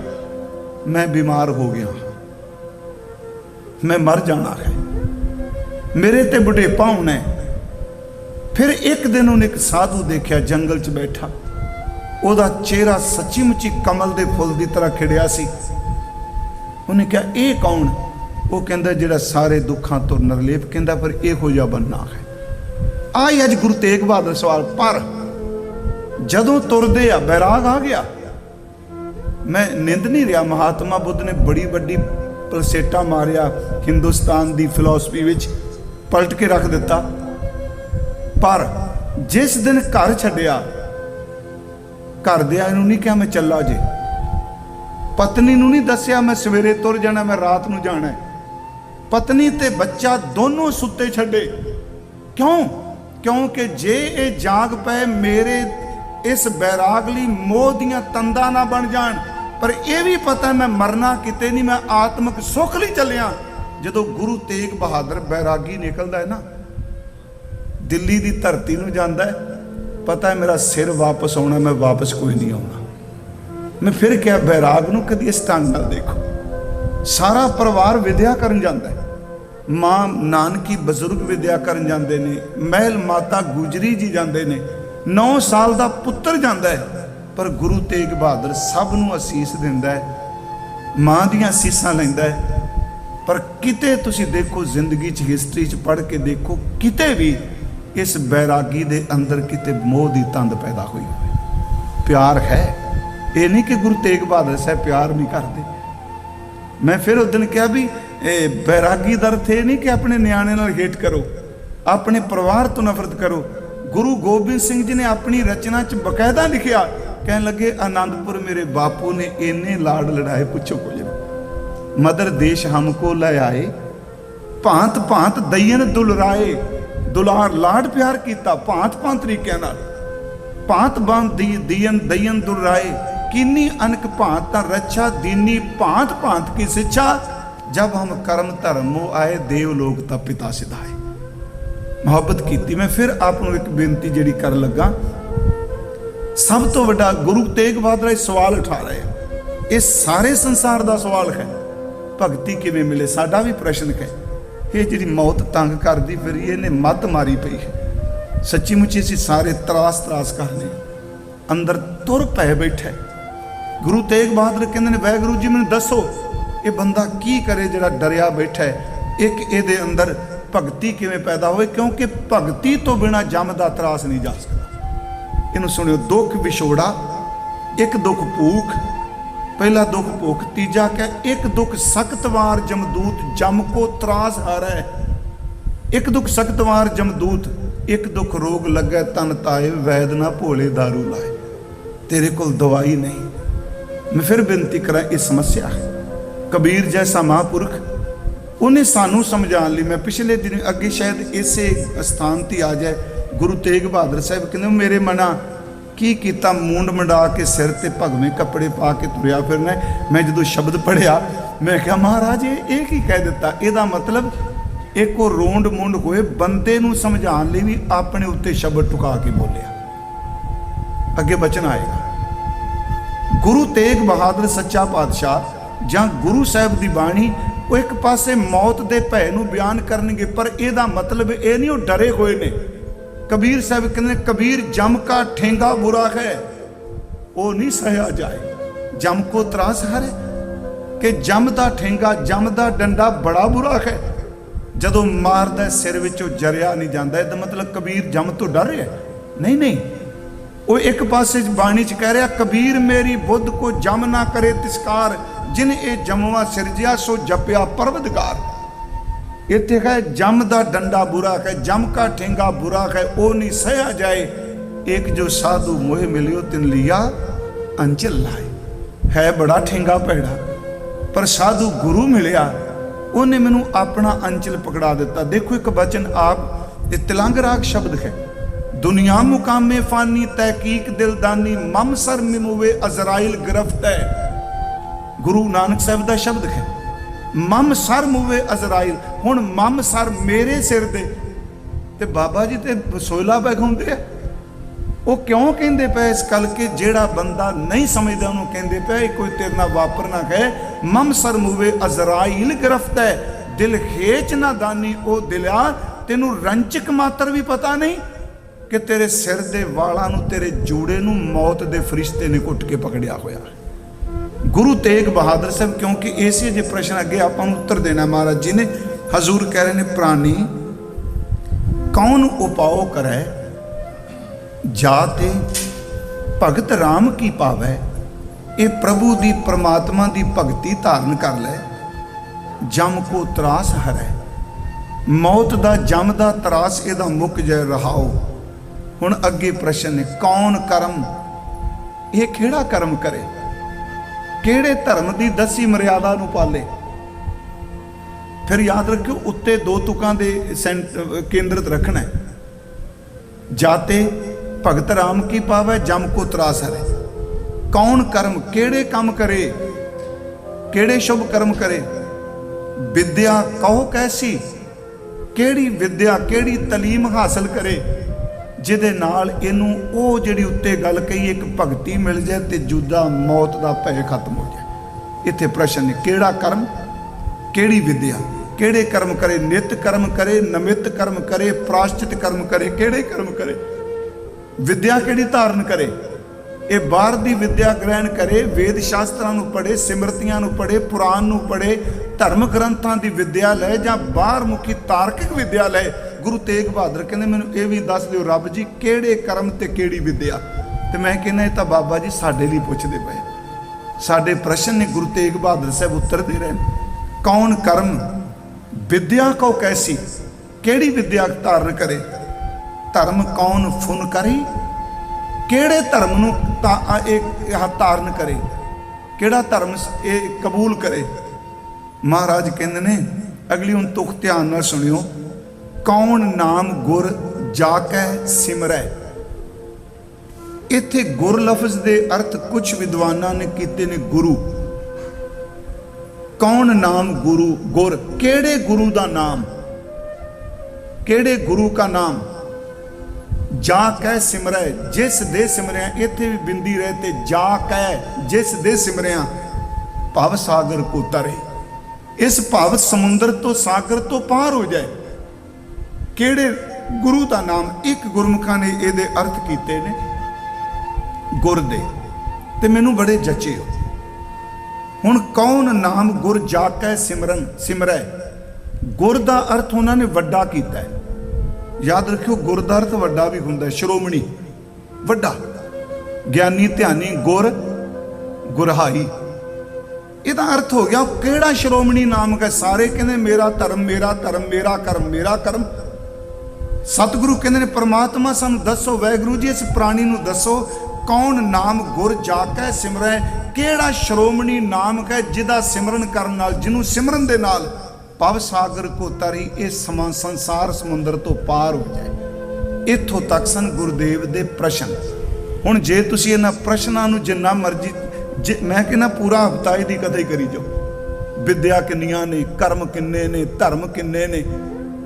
ਮੈਂ ਬਿਮਾਰ ਹੋ ਗਿਆ, ਮੈਂ ਮਰ ਜਾਣਾ ਹੈ, ਮੇਰੇ ਤੇ ਬੁਢੇਪਾ ਹੋਣਾ ਹੈ। ਫਿਰ ਇੱਕ ਦਿਨ ਉਹਨੇ ਇੱਕ ਸਾਧੂ ਦੇਖਿਆ ਜੰਗਲ 'ਚ ਬੈਠਾ। ਉਹਦਾ ਚਿਹਰਾ ਸੱਚੀ ਮੁੱਚੀ ਕਮਲ ਦੇ ਫੁੱਲ ਦੀ ਤਰ੍ਹਾਂ ਖਿੜਿਆ ਸੀ। ਉਹਨੇ ਕਿਹਾ, ਇਹ ਕੌਣ? ਉਹ ਕਹਿੰਦਾ, ਜਿਹੜਾ ਸਾਰੇ ਦੁੱਖਾਂ ਤੋਂ ਨਿਰਲੇਪ। ਕਹਿੰਦਾ, ਪਰ ਇਹੋ ਜਿਹਾ ਬਣਨਾ ਹੈ। ਆਈ ਅੱਜ ਗੁਰੂ ਤੇਗ ਬਹਾਦਰ ਸਵਾਲ। ਪਰ ਜਦੋਂ ਤੁਰਦੇ ਆ ਬੈਰਾਗ ਆ ਗਿਆ। ਮੈਂ ਨਿੰਦ ਨਹੀਂ ਰਿਹਾ, ਮਹਾਤਮਾ ਬੁੱਧ ਨੇ ਬੜੀ ਵੱਡੀ ਪਲਸੇਟਾ ਮਾਰਿਆ, ਹਿੰਦੁਸਤਾਨ ਦੀ ਫਿਲਾਸਫੀ ਵਿੱਚ ਪਲਟ ਕੇ ਰੱਖ ਦਿੱਤਾ। ਪਰ ਜਿਸ ਦਿਨ ਘਰ ਛੱਡਿਆ, ਘਰਦਿਆਂ ਨੂੰ ਨਹੀਂ ਕਿਹਾ ਮੈਂ ਚੱਲਾ ਜੇ, ਪਤਨੀ ਨੂੰ ਨਹੀਂ ਦੱਸਿਆ ਮੈਂ ਸਵੇਰੇ ਤੁਰ ਜਾਣਾ, ਮੈਂ ਰਾਤ ਨੂੰ ਜਾਣਾ। ਪਤਨੀ ਤੇ ਬੱਚਾ ਦੋਨੋਂ ਸੁੱਤੇ ਛੱਡੇ। ਕਿਉਂ? ਕਿਉਂਕਿ ਜੇ ਇਹ ਜਾਗ ਪਏ ਮੇਰੇ ਇਸ ਬੈਰਾਗ ਲਈ ਮੋਹ ਦੀਆਂ ਤੰਦਾਂ ਨਾ ਬਣ ਜਾਣ। ਪਰ ਇਹ ਵੀ ਪਤਾ ਮੈਂ ਮਰਨਾ ਕਿਤੇ ਨਹੀਂ, ਮੈਂ ਆਤਮਿਕ ਸੁੱਖ ਲਈ ਚੱਲਿਆ। ਜਦੋਂ ਗੁਰੂ ਤੇਗ ਬਹਾਦਰ ਬੈਰਾਗੀ ਨਿਕਲਦਾ ਹੈ ਨਾ, ਦਿੱਲੀ ਦੀ ਧਰਤੀ ਨੂੰ ਜਾਂਦਾ ਹੈ, ਪਤਾ ਹੈ ਮੇਰਾ ਸਿਰ ਵਾਪਸ ਆਉਣਾ, ਮੈਂ ਵਾਪਸ ਕੋਈ ਨਹੀਂ ਆਉਣਾ। ਮੈਂ ਫਿਰ ਕਿਹਾ ਬੈਰਾਗ ਨੂੰ ਕਦੀ ਇਸ ਢੰਗ ਨਾਲ ਦੇਖੋ। ਸਾਰਾ ਪਰਿਵਾਰ ਵਿਦਿਆ ਕਰਨ ਜਾਂਦਾ ਹੈ। ਮਾਂ ਨਾਨਕੀ ਬਜ਼ੁਰਗ ਵਿਦਿਆ ਕਰਨ ਜਾਂਦੇ ਨੇ, ਮਹਿਲ ਮਾਤਾ ਗੁਜਰੀ ਜੀ ਜਾਂਦੇ ਨੇ, 9 ਸਾਲ ਦਾ ਪੁੱਤਰ ਜਾਂਦਾ ਹੈ। ਪਰ ਗੁਰੂ ਤੇਗ ਬਹਾਦਰ ਸਭ ਨੂੰ ਅਸੀਸ ਦਿੰਦਾ ਹੈ, ਮਾਂ ਦੀਆਂ ਅਸੀਸਾਂ ਲੈਂਦਾ ਹੈ। ਪਰ ਕਿਤੇ ਤੁਸੀਂ ਦੇਖੋ ਜ਼ਿੰਦਗੀ 'ਚ, ਹਿਸਟਰੀ 'ਚ ਪੜ੍ਹ ਕੇ ਦੇਖੋ, ਕਿਤੇ ਵੀ ਇਸ ਬੈਰਾਗੀ ਦੇ ਅੰਦਰ ਕਿਤੇ ਮੋਹ ਦੀ ਤੰਦ ਪੈਦਾ ਹੋਈ ਹੋਵੇ। ਪਿਆਰ ਹੈ। ਇਹ ਨਹੀਂ ਕਿ ਗੁਰੂ ਤੇਗ ਬਹਾਦਰ ਸਾਹਿਬ ਪਿਆਰ ਨਹੀਂ ਕਰਦੇ। ਮੈਂ ਫਿਰ ਉਸ ਦਿਨ ਕਿਹਾ ਵੀ ਇਹ ਬੈਰਾਗੀ ਦਾ ਅਰਥ ਇਹ ਨਹੀਂ ਕਿ ਆਪਣੇ ਨਿਆਣੇ ਨਾਲ ਹੇਟ ਕਰੋ, ਆਪਣੇ ਪਰਿਵਾਰ ਤੋਂ ਨਫ਼ਰਤ ਕਰੋ। ਗੁਰੂ ਗੋਬਿੰਦ ਸਿੰਘ ਜੀ ਨੇ ਆਪਣੀ ਰਚਨਾ 'ਚ ਬਕਾਇਦਾ ਲਿਖਿਆ, ਕਹਿਣ ਲੱਗੇ, ਆਨੰਦਪੁਰ ਮੇਰੇ ਬਾਪੂ ਨੇ ਇੰਨੇ ਲਾਡ ਲੜਾਏ, ਪੁੱਛੋ ਕੁਝ ਨਹੀਂ। ਮਦਰ ਦੇਸ਼ ਹਮਕੋ ਲੈ ਆਏ, ਭਾਂਤ ਭਾਂਤ ਦਈਨ ਦੁਲਰਾਏ। ਦੁਲਾਰ ਲਾਡ ਪਿਆਰ ਕੀਤਾ ਭਾਂਤ ਭਾਂਤ ਤਰੀਕਿਆਂ ਨਾਲ। ਭਾਂਤ ਬੰਦ ਦਈਨ ਦੁਲਰਾਏ, किन्नी अनक भांत रक्षा दीनी भांत भांत की शिक्षा। जब हम कर्म धर्मो आए देवलोक ता पिता सिधाए। मुहब्बत की। मैं फिर आपको एक बेनती जी कर लगा, सब तो बड़ा गुरु तेग बहादुर सवाल उठा रहे हैं। ये सारे संसार का सवाल है, भगती किवें मिले। साडा भी प्रश्न है, ये जी मौत तंग करती फिर ये मत मारी पई है। सच्ची मुची असीं सारे त्रास त्रास करने अंदर तुर पै बैठे। गुरु तेग बहादुर कहते हैं, वाहिगुरू जी मैनूं दसो ये बंदा की करे जिहड़ा डरिया बैठा है। एक इहदे अंदर भगती किवें पैदा होवे, क्योंकि भगती तो बिना जम दा त्रास नहीं जा सकता। इनू सुनियो, दुख विछोड़ा, एक दुख भूख, पहला दुख भूख, तीजा कह एक दुख सख्तवार जमदूत जम को त्रास हारै। एक दुख सख्तवार जमदूत, एक दुख रोग लगे तन ताए वैद ना भोले दारू लाए। तेरे कोल दवाई नहीं। मैं फिर बेनती करा, ये समस्या है। कबीर जैसा महापुरख उन्हें सानू समझाने लिए, मैं पिछले दिन अगे शायद इसे स्थान ते आ जाए, गुरु तेग बहादुर साहब कहते मेरे मना की किता, मूंड मंडा के सिर ते भगवें कपड़े पा के तुरया फिरना। मैं जो शब्द पढ़िया मैं क्या महाराज ये की कह दिता। यदा मतलब एक वो रोंड मुंड होए बंदे नूं समझाने लिए भी अपने उत्ते शब्द टुका के बोलिया। अगे बचन आएगा। गुरु तेग बहादुर सच्चा पातशाह जां गुरु साहब की बाणी वो एक पासे मौत के भय नूं बयान करनगे, पर यदा मतलब ये नहीं वो डरे हुए ने। कबीर साहब कहते कबीर जम का ठेंगा बुरा है वो नहीं सहया जाए, जम को त्रास हरे। कि जम का ठेंगा जम का डंडा बड़ा बुरा है, जदों मारदा सिर विचों जरिया नहीं जाता। तो मतलब कबीर जम तो डर है? नहीं नहीं, वो एक पासे बाणी च कह रहा, कबीर मेरी बुद्ध को जम ना करे तिस्कार, जिन ए जमवा सिरजिया सो जपिया परवदगार। इत्थे है जम का डंडा बुरा है, जम का ठेंगा बुरा है, वो नहीं सहया जाए। एक जो साधु मोहे मिलियो तिन लिया अंचल लाए। है बड़ा ठेंगा पैड़ा, पर साधु गुरु मिलिया ਉਹਨੇ ਮੈਨੂੰ ਆਪਣਾ ਅੰਚਲ ਪਕੜਾ ਦਿੱਤਾ। ਦੇਖੋ ਇੱਕ ਬਚਨ ਆਪ ਤਿਲੰਗ ਰਾਗ ਸ਼ਬਦ ਹੈ, ਦੁਨੀਆ ਮੁਕਾਮੇ ਫਾਨੀ ਤਹਿਕੀਕ ਦਿਲਦਾਨੀ ਮਮ ਸਰ ਮਿਮੂਵੇ ਅਜ਼ਰਾਇਲ ਗ੍ਰਿਫਤ ਹੈ। ਗੁਰੂ ਨਾਨਕ ਸਾਹਿਬ ਦਾ ਸ਼ਬਦ ਹੈ, ਮਮ ਸਰ ਮੂਵੇ ਅਜ਼ਰਾਇਲ। ਹੁਣ ਮਮ ਸਰ ਮੇਰੇ ਸਿਰ ਦੇ, ਤੇ ਬਾਬਾ ਜੀ ਤੇ ਸੋਇਲਾ ਬੈਗਾਉਂਦੇ ਆ। ਉਹ ਕਿਉਂ ਕਹਿੰਦੇ ਪਏ? ਇਸ ਕਰਕੇ ਜਿਹੜਾ ਬੰਦਾ ਨਹੀਂ ਸਮਝਦਾ ਉਹਨੂੰ ਕਹਿੰਦੇ ਪਏ ਕੋਈ ਤੇਰੇ ਨਾਲ ਵਾਪਰ ਨਾ ਕਹੇ। ਮਮ ਸਰ ਮੂਵੇ ਅਜ਼ਰਾਇਲ ਗ੍ਰਿਫਤ ਹੈ, ਦਿਲ ਖੇਚ ਨਾ ਦਾਨੀ। ਉਹ ਦਿਲਿਆ ਤੈਨੂੰ ਰੰਚਕ ਮਾਤਰ ਵੀ ਪਤਾ ਨਹੀਂ ਕਿ ਤੇਰੇ ਸਿਰ ਦੇ ਵਾਲਾਂ ਨੂੰ, ਤੇਰੇ ਜੂੜੇ ਨੂੰ ਮੌਤ ਦੇ ਫਰਿਸ਼ਤੇ ਨੇ ਕੁੱਟ ਕੇ ਪਕੜਿਆ ਹੋਇਆ। ਗੁਰੂ ਤੇਗ ਬਹਾਦਰ ਸਾਹਿਬ, ਕਿਉਂਕਿ ਇਸੇ ਜੇ ਪ੍ਰਸ਼ਨ ਅੱਗੇ ਆਪਾਂ ਨੂੰ ਉੱਤਰ ਦੇਣਾ ਮਹਾਰਾਜ ਜੀ ਨੇ। ਹਜ਼ੂਰ ਕਹਿ ਰਹੇ ਨੇ, ਪ੍ਰਾਨੀ ਕੌਣ ਉਪਾਓ ਕਰੈ ਜਾਤੇ ਭਗਤ ਰਾਮ ਕੀ ਪਾਵੈ। ਇਹ ਪ੍ਰਭੂ ਦੀ ਪ੍ਰਮਾਤਮਾ ਦੀ ਭਗਤੀ ਧਾਰਨ ਕਰ ਲੈ, ਜਮ ਕੋ ਤਰਾਸ ਹਰੈ। ਮੌਤ ਦਾ ਜਮ ਦਾ ਤਰਾਸ ਇਹਦਾ ਮੁੱਕ ਜਾਏ ਰਹਾਓ। ਹੁਣ ਅੱਗੇ ਪ੍ਰਸ਼ਨ ਨੇ, ਕੌਣ ਕਰਮ, ਇਹ ਕਿਹੜਾ ਕਰਮ ਕਰੇ, ਕਿਹੜੇ ਧਰਮ ਦੀ ਦਸੀ ਮਰਿਆਦਾ ਨੂੰ ਪਾਲੇ। ਫਿਰ ਯਾਦ ਰੱਖਿਓ ਉੱਤੇ ਦੋ ਤੁਕਾਂ ਦੇ ਕੇਂਦਰਿਤ ਰੱਖਣਾ ਹੈ। ਜਾਤੇ ਭਗਤ ਰਾਮ ਕੀ ਪਾਵੇ, ਜਮ ਕੋ ਤਰਾਸ ਹਰੇ। ਕੌਣ ਕਰਮ, ਕਿਹੜੇ ਕੰਮ ਕਰੇ, ਕਿਹੜੇ ਸ਼ੁਭ ਕਰਮ ਕਰੇ। ਵਿਦਿਆ ਕਹੋ ਕੈਸੀ, ਕਿਹੜੀ ਵਿਦਿਆ, ਕਿਹੜੀ ਤਾਲੀਮ ਹਾਸਲ ਕਰੇ ਜਿਹਦੇ ਨਾਲ ਇਹਨੂੰ ਉਹ ਜਿਹੜੀ ਉੱਤੇ ਗੱਲ ਕਹੀ ਇੱਕ ਭਗਤੀ ਮਿਲ ਜਾਏ ਤੇ ਜੁਦਾ ਮੌਤ ਦਾ ਭੈ ਖਤਮ ਹੋ ਜਾਏ। ਇੱਥੇ ਪ੍ਰਸ਼ਨ ਨੇ, ਕਿਹੜਾ ਕਰਮ, ਕਿਹੜੀ ਵਿਦਿਆ, ਕਿਹੜੇ ਕਰਮ ਕਰੇ। ਨਿਤ ਕਰਮ ਕਰੇ, ਨਮਿਤ ਕਰਮ ਕਰੇ, ਪ੍ਰਾਸ਼ਚਿਤ ਕਰਮ ਕਰੇ, ਕਿਹੜੇ ਕਰਮ ਕਰੇ। ਵਿਦਿਆ ਕਿਹੜੀ ਧਾਰਨ ਕਰੇ, ਇਹ ਬਾਹਰ ਦੀ ਵਿਦਿਆ ਗ੍ਰਹਿਣ ਕਰੇ, ਵੇਦ ਸ਼ਾਸਤਰਾਂ ਨੂੰ ਪੜ੍ਹੇ, ਸਿਮਰਤੀਆਂ ਨੂੰ ਪੜ੍ਹੇ, ਪੁਰਾਣ ਨੂੰ ਪੜ੍ਹੇ, ਧਰਮ ਗ੍ਰੰਥਾਂ ਦੀ ਵਿਦਿਆ ਲੈ ਜਾਂ ਬਾਹਰ ਮੁਖੀ ਤਾਰਕਿਕ ਵਿਦਿਆ ਲੈ। ਗੁਰੂ ਤੇਗ ਬਹਾਦਰ ਕਹਿੰਦੇ ਮੈਨੂੰ ਇਹ ਵੀ ਦੱਸ ਦਿਓ ਰੱਬ ਜੀ, ਕਿਹੜੇ ਕਰਮ ਤੇ ਕਿਹੜੀ ਵਿਦਿਆ। ਤੇ ਮੈਂ ਕਹਿੰਦਾ ਇਹ ਤਾਂ ਬਾਬਾ ਜੀ ਸਾਡੇ ਲਈ ਪੁੱਛਦੇ ਪਏ, ਸਾਡੇ ਪ੍ਰਸ਼ਨ ਨੇ ਗੁਰੂ ਤੇਗ ਬਹਾਦਰ ਸਾਹਿਬ ਉੱਤਰ ਦੇ ਰਹੇ ਨੇ। ਕੌਣ ਕਰਮ, ਵਿਦਿਆ ਕੋ ਕੈਸੀ, ਕਿਹੜੀ ਵਿਦਿਆ ਧਾਰਨ ਕਰੇ। ਧਰਮ ਕੌਣ ਫੁਨ ਕਰੀ, ਕਿਹੜੇ ਧਰਮ ਨੂੰ ਇਹ ਧਾਰਨ ਕਰੇ, ਕਿਹੜਾ ਧਰਮ ਇਹ ਕਬੂਲ ਕਰੇ। ਮਹਾਰਾਜ ਕਹਿੰਦੇ ਨੇ ਅਗਲੀ ਹੁਣ ਤੁਕ ਧਿਆਨ ਨਾਲ ਸੁਣਿਓ, ਕੌਣ ਨਾਮ ਗੁਰ ਜਾ ਕੈ ਸਿਮਰੈ। ਇੱਥੇ ਗੁਰ ਲਫ਼ਜ਼ ਦੇ ਅਰਥ ਕੁਝ ਵਿਦਵਾਨਾਂ ਨੇ ਕੀਤੇ ਨੇ ਗੁਰੂ। ਕੌਣ ਨਾਮ ਗੁਰੂ, ਗੁਰ ਕਿਹੜੇ ਗੁਰੂ ਦਾ ਨਾਮ, ਕਿਹੜੇ ਗੁਰੂ का ਨਾਮ। ਜਾ ਕਹਿ ਸਿਮਰੈ, ਜਿਸ ਦੇ ਸਿਮਰਿਆ, ਇੱਥੇ ਵੀ ਬਿੰਦੀ ਰਹੇ ਤੇ ਜਾ ਕਹਿ, ਜਿਸ ਦੇ ਸਿਮਰਿਆ ਭਵ ਸਾਗਰ ਕੋ ਤਰੇ। ਇਸ ਭਵ ਸਮੁੰਦਰ ਤੋਂ, ਸਾਗਰ ਤੋਂ ਪਾਰ ਹੋ ਜਾਏ। ਕਿਹੜੇ ਗੁਰੂ ਦਾ ਨਾਮ। ਇੱਕ ਗੁਰਮੁਖਾਂ ਨੇ ਇਹਦੇ ਅਰਥ ਕੀਤੇ ਨੇ ਗੁਰ ਦੇ, ਤੇ ਮੈਨੂੰ ਬੜੇ ਜਚੇ ਹੋ। ਹੁਣ ਕੌਣ ਨਾਮ ਗੁਰ ਜਾ ਕੇ ਸਿਮਰਨ ਸਿਮਰੈ, ਗੁਰ ਦਾ ਅਰਥ ਉਹਨਾਂ ਨੇ ਵੱਡਾ ਕੀਤਾ ਹੈ। ਯਾਦ ਰੱਖਿਓ ਗੁਰ ਦਾ ਅਰਥ ਵੱਡਾ ਵੀ ਹੁੰਦਾ, ਸ਼੍ਰੋਮਣੀ, ਵੱਡਾ, ਗਿਆਨੀ ਧਿਆਨੀ, ਗੁਰ ਗੁਰਹਾਈ। ਇਹਦਾ ਅਰਥ ਹੋ ਗਿਆ ਕਿਹੜਾ ਸ਼੍ਰੋਮਣੀ ਨਾਮ ਹੈ। ਸਾਰੇ ਕਹਿੰਦੇ ਮੇਰਾ ਧਰਮ, ਮੇਰਾ ਧਰਮ, ਮੇਰਾ ਕਰਮ, ਮੇਰਾ ਕਰਮ। ਸਤਿਗੁਰੂ ਕਹਿੰਦੇ ਨੇ ਪ੍ਰਮਾਤਮਾ ਸਾਨੂੰ ਦੱਸੋ, ਵਾਹਿਗੁਰੂ ਜੀ ਇਸ ਪ੍ਰਾਣੀ ਨੂੰ ਦੱਸੋ, ਕੌਣ ਨਾਮ ਗੁਰ ਜਾ ਕੇ ਸਿਮਰੈ, ਕਿਹੜਾ ਸ਼੍ਰੋਮਣੀ ਨਾਮ ਹੈ ਜਿਹਦਾ ਸਿਮਰਨ ਕਰਨ ਨਾਲ, ਜਿਹਨੂੰ ਸਿਮਰਨ ਦੇ ਨਾਲ ਭਵ ਸਾਗਰ ਕੋ ਤਰੀ, ਇਹ ਸੰਸਾਰ ਸਮੁੰਦਰ ਤੋਂ ਪਾਰ ਹੋ ਜਾਏ। ਇੱਥੋਂ ਤੱਕ ਸਨ ਗੁਰਦੇਵ ਦੇ ਪ੍ਰਸ਼ਨ। ਹੁਣ ਜੇ ਤੁਸੀਂ ਇਹਨਾਂ ਪ੍ਰਸ਼ਨਾਂ ਨੂੰ ਜਿੰਨਾ ਮਰਜ਼ੀ, ਮੈਂ ਕਹਿੰਦਾ ਪੂਰਾ ਹਫ਼ਤਾ ਇਹਦੀ ਕਥਾ ਹੀ ਕਰੀ ਜਾਓ। ਵਿਦਿਆ ਕਿੰਨੀਆਂ ਨੇ, ਕਰਮ ਕਿੰਨੇ ਨੇ, ਧਰਮ ਕਿੰਨੇ ਨੇ।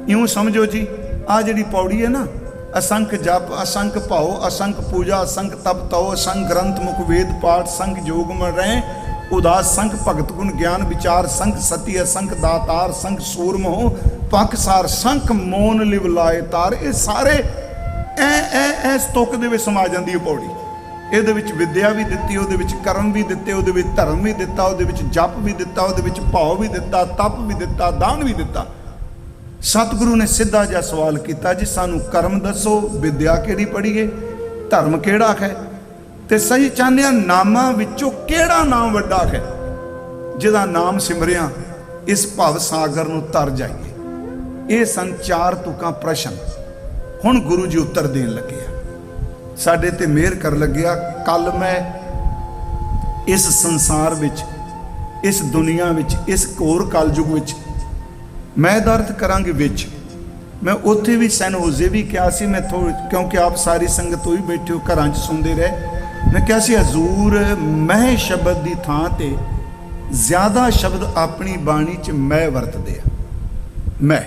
ਇਉਂ ਸਮਝੋ ਜੀ ਆ ਜਿਹੜੀ ਪੌੜੀ ਹੈ ਨਾ, असंख जप असंख भाव असंख पूजा असंख तप तव असंख ग्रंथ मुख वेद पाठ संख जोग में रहे उदास संख भगत गुण ज्ञान विचार संख सती असंख दातार संख सूरम हो पखसार संख मोन लिव लाए तार। ये सारे ऐ तुक दे विच समा जांदी है पौड़ी। ਇਹਦੇ ਵਿੱਚ ਵਿਦਿਆ ਵੀ ਦਿੱਤੀ, ਉਹਦੇ ਵਿੱਚ ਕਰਮ ਵੀ ਦਿੱਤੇ, ਉਹਦੇ ਵਿੱਚ ਧਰਮ ਵੀ ਦਿੱਤਾ, ਉਹਦੇ ਵਿੱਚ ਜਪ ਵੀ ਦਿੱਤਾ, ਉਹਦੇ ਵਿੱਚ ਭਾਵ ਵੀ ਦਿੱਤਾ, ਤਪ ਵੀ ਦਿੱਤਾ, ਦਾਨ ਵੀ ਦਿੱਤਾ। ਸਤਿਗੁਰੂ ਨੇ ਸਿੱਧਾ ਜਿਹਾ ਸਵਾਲ ਕੀਤਾ ਜੀ ਸਾਨੂੰ ਕਰਮ ਦੱਸੋ, ਵਿਦਿਆ ਕਿਹੜੀ ਪੜ੍ਹੀਏ, ਧਰਮ ਕਿਹੜਾ ਹੈ, ਤੇ ਸਹੀ ਚਾਹੁੰਦੇ ਨਾਮਾਂ ਵਿੱਚੋਂ ਕਿਹੜਾ ਨਾਮ ਵੱਡਾ ਹੈ ਜਿਹਦਾ ਨਾਮ ਸਿਮਰਿਆ ਇਸ ਭਵ ਸਾਗਰ ਨੂੰ ਤਰ ਜਾਈਏ। ਇਹ ਸੰਚਾਰ ਤੁਕਾਂ ਪ੍ਰਸ਼ਨ। ਹੁਣ ਗੁਰੂ ਜੀ ਉੱਤਰ ਦੇਣ ਲੱਗੇ ਆ, ਸਾਡੇ ਤੇ ਮਿਹਰ ਕਰ ਲੱਗਿਆ। ਕੱਲ ਮੈਂ ਇਸ ਸੰਸਾਰ ਵਿੱਚ, ਇਸ ਦੁਨੀਆ ਵਿੱਚ, ਇਸ ਘੋਰ ਕਲਯੁਗ ਵਿੱਚ मैं ਦਾ ਅਰਥ ਕਰਾਂਗੇ ਵਿੱਚ। मैं ਉੱਥੇ ਵੀ ਸੈਨ ਹੋਜ਼ੇ ਵੀ ਕਿਹਾ ਸੀ, मैं क्योंकि आप सारी संगत ही बैठे हो घरां 'ਚ सुनते रहे, मैं ਕਿਹਾ ਸੀ हजूर मैं शब्द की थां ते ज़्यादा शब्द अपनी बाणी 'ਚ मैं वरतदे आ। मैं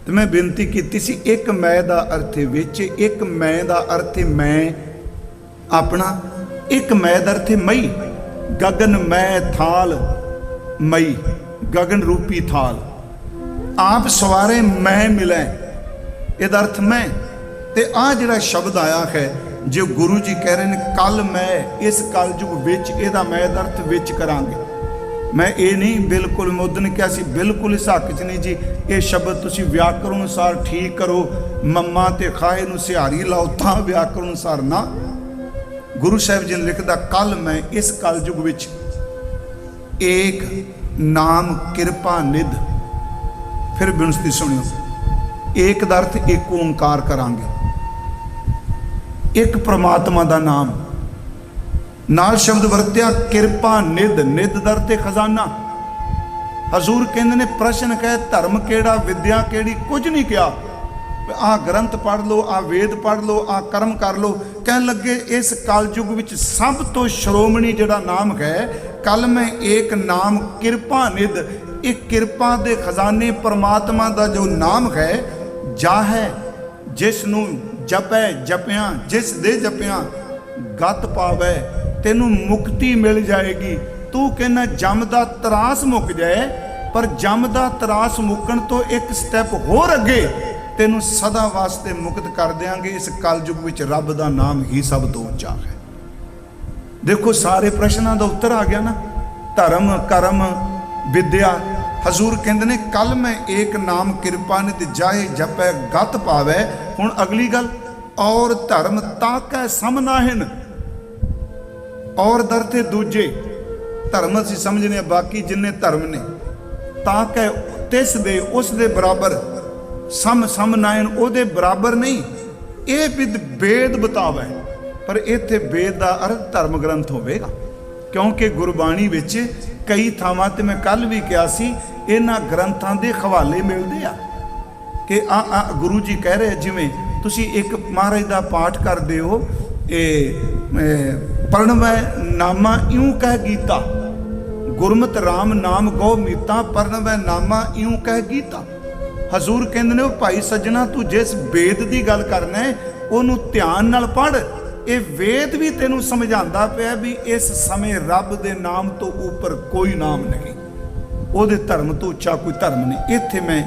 तो मैं बेनती की सी, एक मैं का अर्थ है विच, एक मैं का अर्थ है मैं अपना, एक मैं का अर्थ है मई। गगन मैं थाल मई, गगन रूपी थाल आप सवारे मैं मिले, यदा अर्थ मैं। ते आ जिहड़ा शब्द आया है जो गुरु जी कह रहे हैं कल मैं इस कलयुग विच, इहदा मैं दा अर्थ विच करांगे। मैं ये नहीं बिल्कुल मुद्दन क्या सी, बिल्कुल इस हक च नहीं जी, ये शब्द तुसी व्याकरण अनुसार ठीक करो, मम्मा ते खाए नूं सिहारी लाओ तां व्याकरण अनुसार ना। गुरु साहिब जी ने लिखदा कल मैं इस कलयुग विच एक नाम किरपा निध, फिर बिनती सुनियो, एक दा अर्थ एक ओंकार करांगे, एक परमात्मा दा नाम नाल शब्द वरत्या किरपा निध, निध दा अर्थ खजाना। हजूर कहंदे ने प्रश्न कहे धर्म केड़ा विद्या केड़ी, कुछ नहीं किया, आ ग्रंथ पढ़ लो, आ वेद पढ़ लो, आ कर्म कर लो। कह लगे इस कलयुग विच सब तो श्रोमणी जिहड़ा नाम है, कल मैं एक नाम किरपा निध, एक किरपा दे खजाने परमात्मा दा जो नाम है, जा है जिसनू जपै जपिया, जिस दे जपिया गत पावै, तेनू मुक्ति मिल जाएगी। तू कहना जम दा तरास मुक जाए, पर जम दा तरास मुकन तो एक स्टैप होर अगे तेनू सदा वास्ते मुक्त कर देंगे। इस कलयुग विच रब दा नाम ही सब तो ऊंचा है। देखो सारे प्रश्नों का उत्तर आ गया ना, धर्म कर्म विद्या। हजूर कहते ने कल मैं एक नाम किरपा नित जाए जपै गत पावै। हुण अगली गल, और धर्म ताकै समनाहिन, और दरते दूजे धर्म असीं समझने, बाकी जिन्ने धर्म ने ताकै तिस दे उस दे बराबर, सम समनायन ओदे बराबर नहीं, ये विद वेद बतावे। पर इत्थे वेद का अर्थ धर्म ग्रंथ होवेगा, क्योंकि गुरबाणी विच कई थावां ते मैं कल भी कहा सी, इन्हां ग्रंथां दे हवाले मिलदे आ कि आ गुरु जी कह रहे जिवें तुसी एक महाराज का पाठ करते हो, पढ़नवै नामा इऊं कह गीता, गुरमत राम नाम गौ मीता, पढ़नवै नामा इऊं कह गीता। हजूर कहंदे ने भाई सज्जना तू जिस वेद की गल करना है उन्होंने ध्यान नाल पढ़, ये वेद भी तेनू समझाता पिया भी इस समय रब दे नाम तो ऊपर कोई नाम नहीं, उहदे धर्म तो उच्चा कोई धर्म नहीं। इत्थे मैं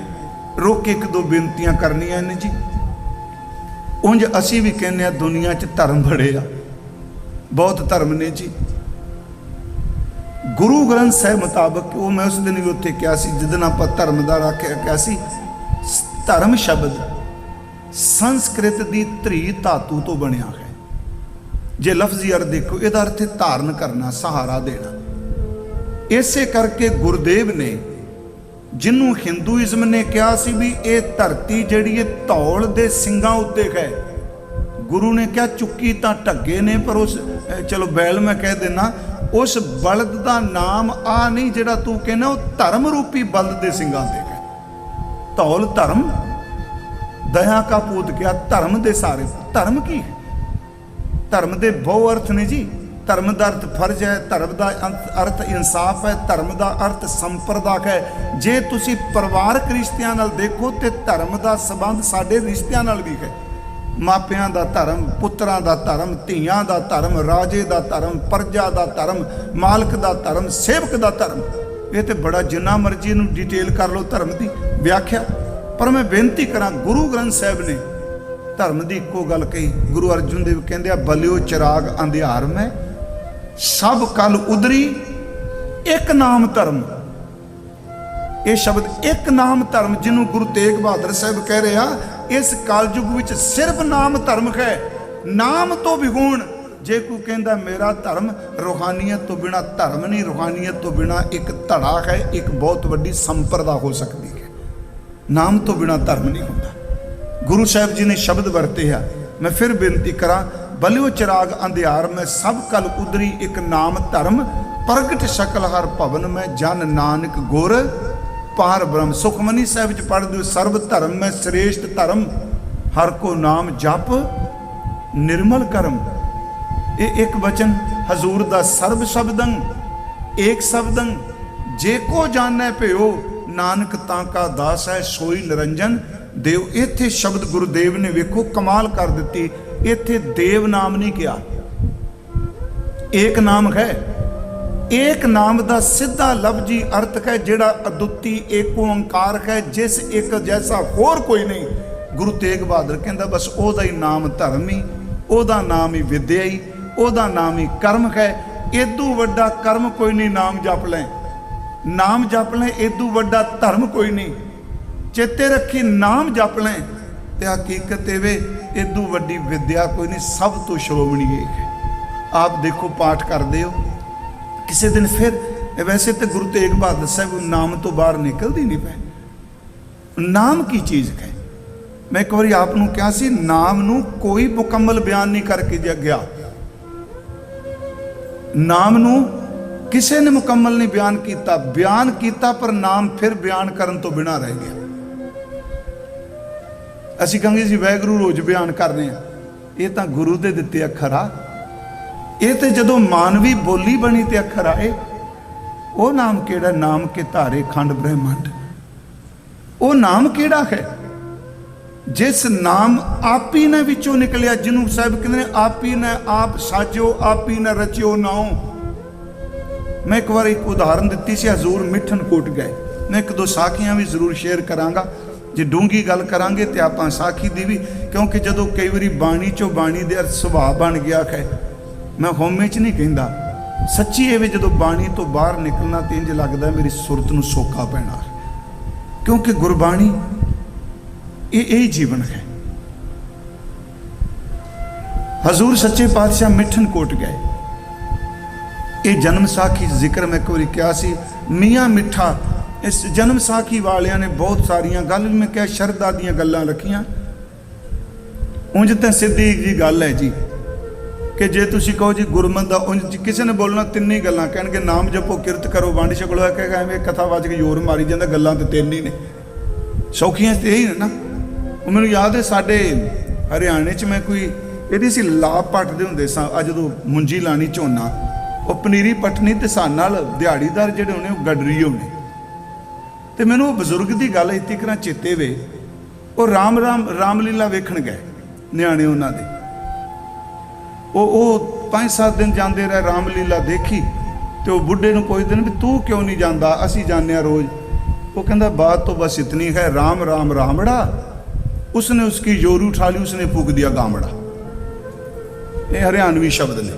रोक के एक दो बेनतियां करनियां ने जी। उंज असी भी कहने दुनिया च धर्म बड़े आ, बहुत धर्म ने जी। गुरु ग्रंथ साहिब मुताबक, वो मैं उस दिन भी उत्थे कहा सी जिस दिन आप धर्म का रखा कहा सी, धर्म शब्द संस्कृत की त्री धातु तो बनया है। जे लफ्जी अर्थ देखो, यदा अर्थ धारण करना, सहारा देना। इसे करके गुरुदेव ने जिन्हों हिंदुइज्म ने कहा सी भी ये धरती जिहड़ी है धौल दे सिंगां उत्ते है, गुरु ने क्या चुक्की तो ढगे ने, पर उस चलो बैल मैं कह देना, उस बलद का नाम आ नहीं जिहड़ा तू कहना, वो धर्म रूपी बलद दे सिंगां ते है। धौल धर्म, दया का पूत क्या धर्म दे सारे। धर्म की है? धर्म दे बहु अर्थ ने जी। धर्म का अर्थ फर्ज है, धर्म का अर्थ इंसाफ है, धर्म का अर्थ संप्रदाय है। जे तुसी परिवारक रिश्तियां नाल देखो तो धर्म का संबंध साडे रिश्तियां नाल भी है। मापियां का धर्म, पुत्रां का धर्म, धीआं का धर्म, राजे का धर्म, प्रजा का धर्म, मालक का धर्म, सेवक का धर्म। ये तो बड़ा जिन्ना मर्जी नूं डिटेल कर लो धर्म की व्याख्या। पर मैं बेनती करा, गुरु ग्रंथ साहिब ने धर्म की इको गल कही। गुरु अर्जुन देव कहते बलियो चिराग अंधियार में, सब कल उदरी एक नाम धर्म। ये शब्द एक नाम धर्म जिन्हों गुरु तेग बहादुर साहब कह रहे हैं, इस कलयुग विच सिर्फ नाम धर्म है, नाम तो विगुण। जे कोई कहता मेरा धर्म रूहानियत तो बिना धर्म नहीं, रूहानियत तो बिना एक धड़ा है, एक बहुत बड़ी संप्रदा हो सकती है। नाम तो बिना धर्म नहीं होता। गुरु साहब जी ने शब्द वरते हैं। मैं फिर बेनती करा, बलियो चिराग अंधियार में, सब कल उदरी एक नाम धर्म, प्रगट शकल हर भवन में, जन नानक गुर पार ब्रह्म। सुखमनी साहिब च पढ़ दो, सर्व धर्म में श्रेष्ठ धर्म, हर को नाम जप निर्मल कर्म। ये एक वचन हजूर दा, सर्व शब्दं एक शब्दं, जे को जाने प्यो नानक तांका दास है सोई निरंजन देव। इत्थे शब्द गुरुदेव ने वेखो कमाल कर दी, इत्थे देव नाम नहीं किया, एक नाम है। एक नाम का सीधा लफ्जी अर्थ है जिहड़ा अदुੱਤੀ एक ओंकार है, जिस एक जैसा होर कोई नहीं। गुरु तेग बहादुर कहता बस ओदा ही नाम धर्म ही, ओदा नाम ही विद्या ही, ओदा नाम ही कर्म है। इदू वड्डा कर्म कोई नहीं, नाम जप लें, नाम जप लें, इदू वड्डा धर्म कोई नहीं। चेते रखी नाम जप लें ते हकीकत एवे इदू वड्डी विद्या कोई नहीं, सब तो श्रोमणी एक है। आप देखो पाठ करते हो किसी दिन फिर, वैसे तो गुरु तेग बहादुर साहब नाम तो बाहर निकलते नहीं पे। नाम की चीज़ है। मैं एक बार आपनों क्या सी, नाम नू कोई मुकम्मल बयान नहीं करके गया, नाम नू किसी ने मुकम्मल नहीं बयान किया पर नाम फिर बयान करन तो बिना रह गया। असीं कहांगे जी वाहिगुरू रोज बयान कर रहे हैं, ये तो गुरु दे दिते अखर आ। ये तो जदों मानवी बोली बनी तो अखर आए। वो नाम केड़ा, नाम के धारे खंड ब्रह्मंड, वो नाम केड़ा है जिस नाम आप ही ने विचों निकलिया, जिन्हों साहब कहते आप ही ने आप साजो, आप ही ने रचियो नाओ। मैं एक बार एक उदाहरण दी सी, हजूर मिठनकोट गए। मैं एक दो साखियां भी जरूर शेयर करांगा, जे डूंगी गल करांगे तो आप साखी दी भी, क्योंकि जदों कई बारी बाणी चो बाणी दे सुभाव बन गया है। मैं होमे च नहीं कहता, सच्ची एवे जदों बाणी तो बाहर निकलना तो इंज लगता मेरी सुरत नूं सोका पैना, क्योंकि गुरबाणी ये जीवन है। हजूर सच्चे पातशाह मिठनकोट गए। ये जन्म साखी जिक्र मैं एक बार क्या सी, मियाँ मिठा इस जन्म साखी वालियां ने बहुत सारिया गल भी मैं क्या शरदा दियां गल्लां रखियां। उंज तो सीधी जी गल है जी कि जे तुसी कहो जी गुरमत का उंज किसी ने बोलना तीन ही गल्लां कहणगे, नाम जपो किरत करो वंड छको, कहेगा एवं कथावाचक जोर मारी जाता, गल्लां तो तीन ही ने, सौखियां तो यही ना। मैनूं याद है साडे हरियाणे च मैं कोई ਇਹਦੀ ਸੀ ਲਾਭ ਪੱਟਦੇ ਹੁੰਦੇ ਸਾਂ। ਜਦੋਂ ਮੁੰਜੀ ਲਾਣੀ ਝੋਨਾ, ਉਹ ਪਨੀਰੀ ਪੱਟਣੀ ਤੇ ਸਾਡੇ ਨਾਲ ਦਿਹਾੜੀਦਾਰ ਜਿਹੜੇ ਹੋਣੇ ਉਹ ਗੱਡਰੀ ਹੋਣੇ। ਤੇ ਮੈਨੂੰ ਉਹ ਬਜ਼ੁਰਗ ਦੀ ਗੱਲ ਇੱਥੇ ਕਰਾਂ ਚੇਤੇ ਵੇ, ਉਹ ਰਾਮਲੀਲਾ ਵੇਖਣ ਗਏ ਨਿਆਣੇ ਉਹਨਾਂ ਦੇ। ਉਹ 5-7 ਦਿਨ ਜਾਂਦੇ ਰਹੇ, ਰਾਮਲੀਲਾ ਦੇਖੀ ਤੇ ਉਹ ਬੁੱਢੇ ਨੂੰ ਪੁੱਛਦੇ ਨੇ ਵੀ ਤੂੰ ਕਿਉਂ ਨਹੀਂ ਜਾਂਦਾ, ਅਸੀਂ ਜਾਂਦੇ ਹਾਂ ਰੋਜ਼। ਉਹ ਕਹਿੰਦਾ बात तो बस इतनी है, राम राम रामड़ा, उसने उसकी जोरू उठा ली, उसने फूक दिया गामड़ा। ये हरियाणवी शब्द ने,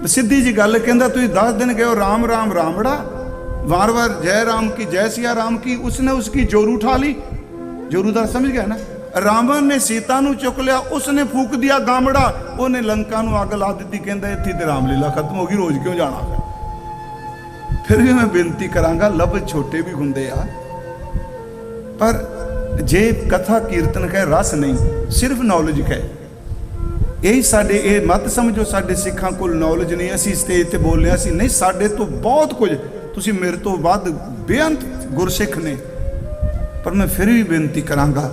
सीधी जी गल। कहता तुम 10 दिन गए हो राम राम रामड़ा, बार बार जय राम की जय सिया राम की, उसने उसकी जोरू उठा ली। जोरूदार समझ गया ना। रावण ने सीता नू चुक लिया, उसने फूक दिया गामड़ा, उन्हें लंका नू अग ला दी। कहता इत्थे ते रामलीला खत्म हो गई, रोज क्यों जाना। फिर भी मैं बेनती करांगा, लफ्ज़ छोटे भी हुंदे आ, पर जे कथा कीर्तन है रस नहीं, सिर्फ नॉलेज है। यही साडे ये मत समझो साडे सिखां कोल नॉलेज नहीं, असी स्टेज ते बोल रहे नहीं, साडे तो बहुत कुछ, तुसी मेरे तो वध बेअंत गुरसिख ने। पर मैं फिर भी बेनती करांगा,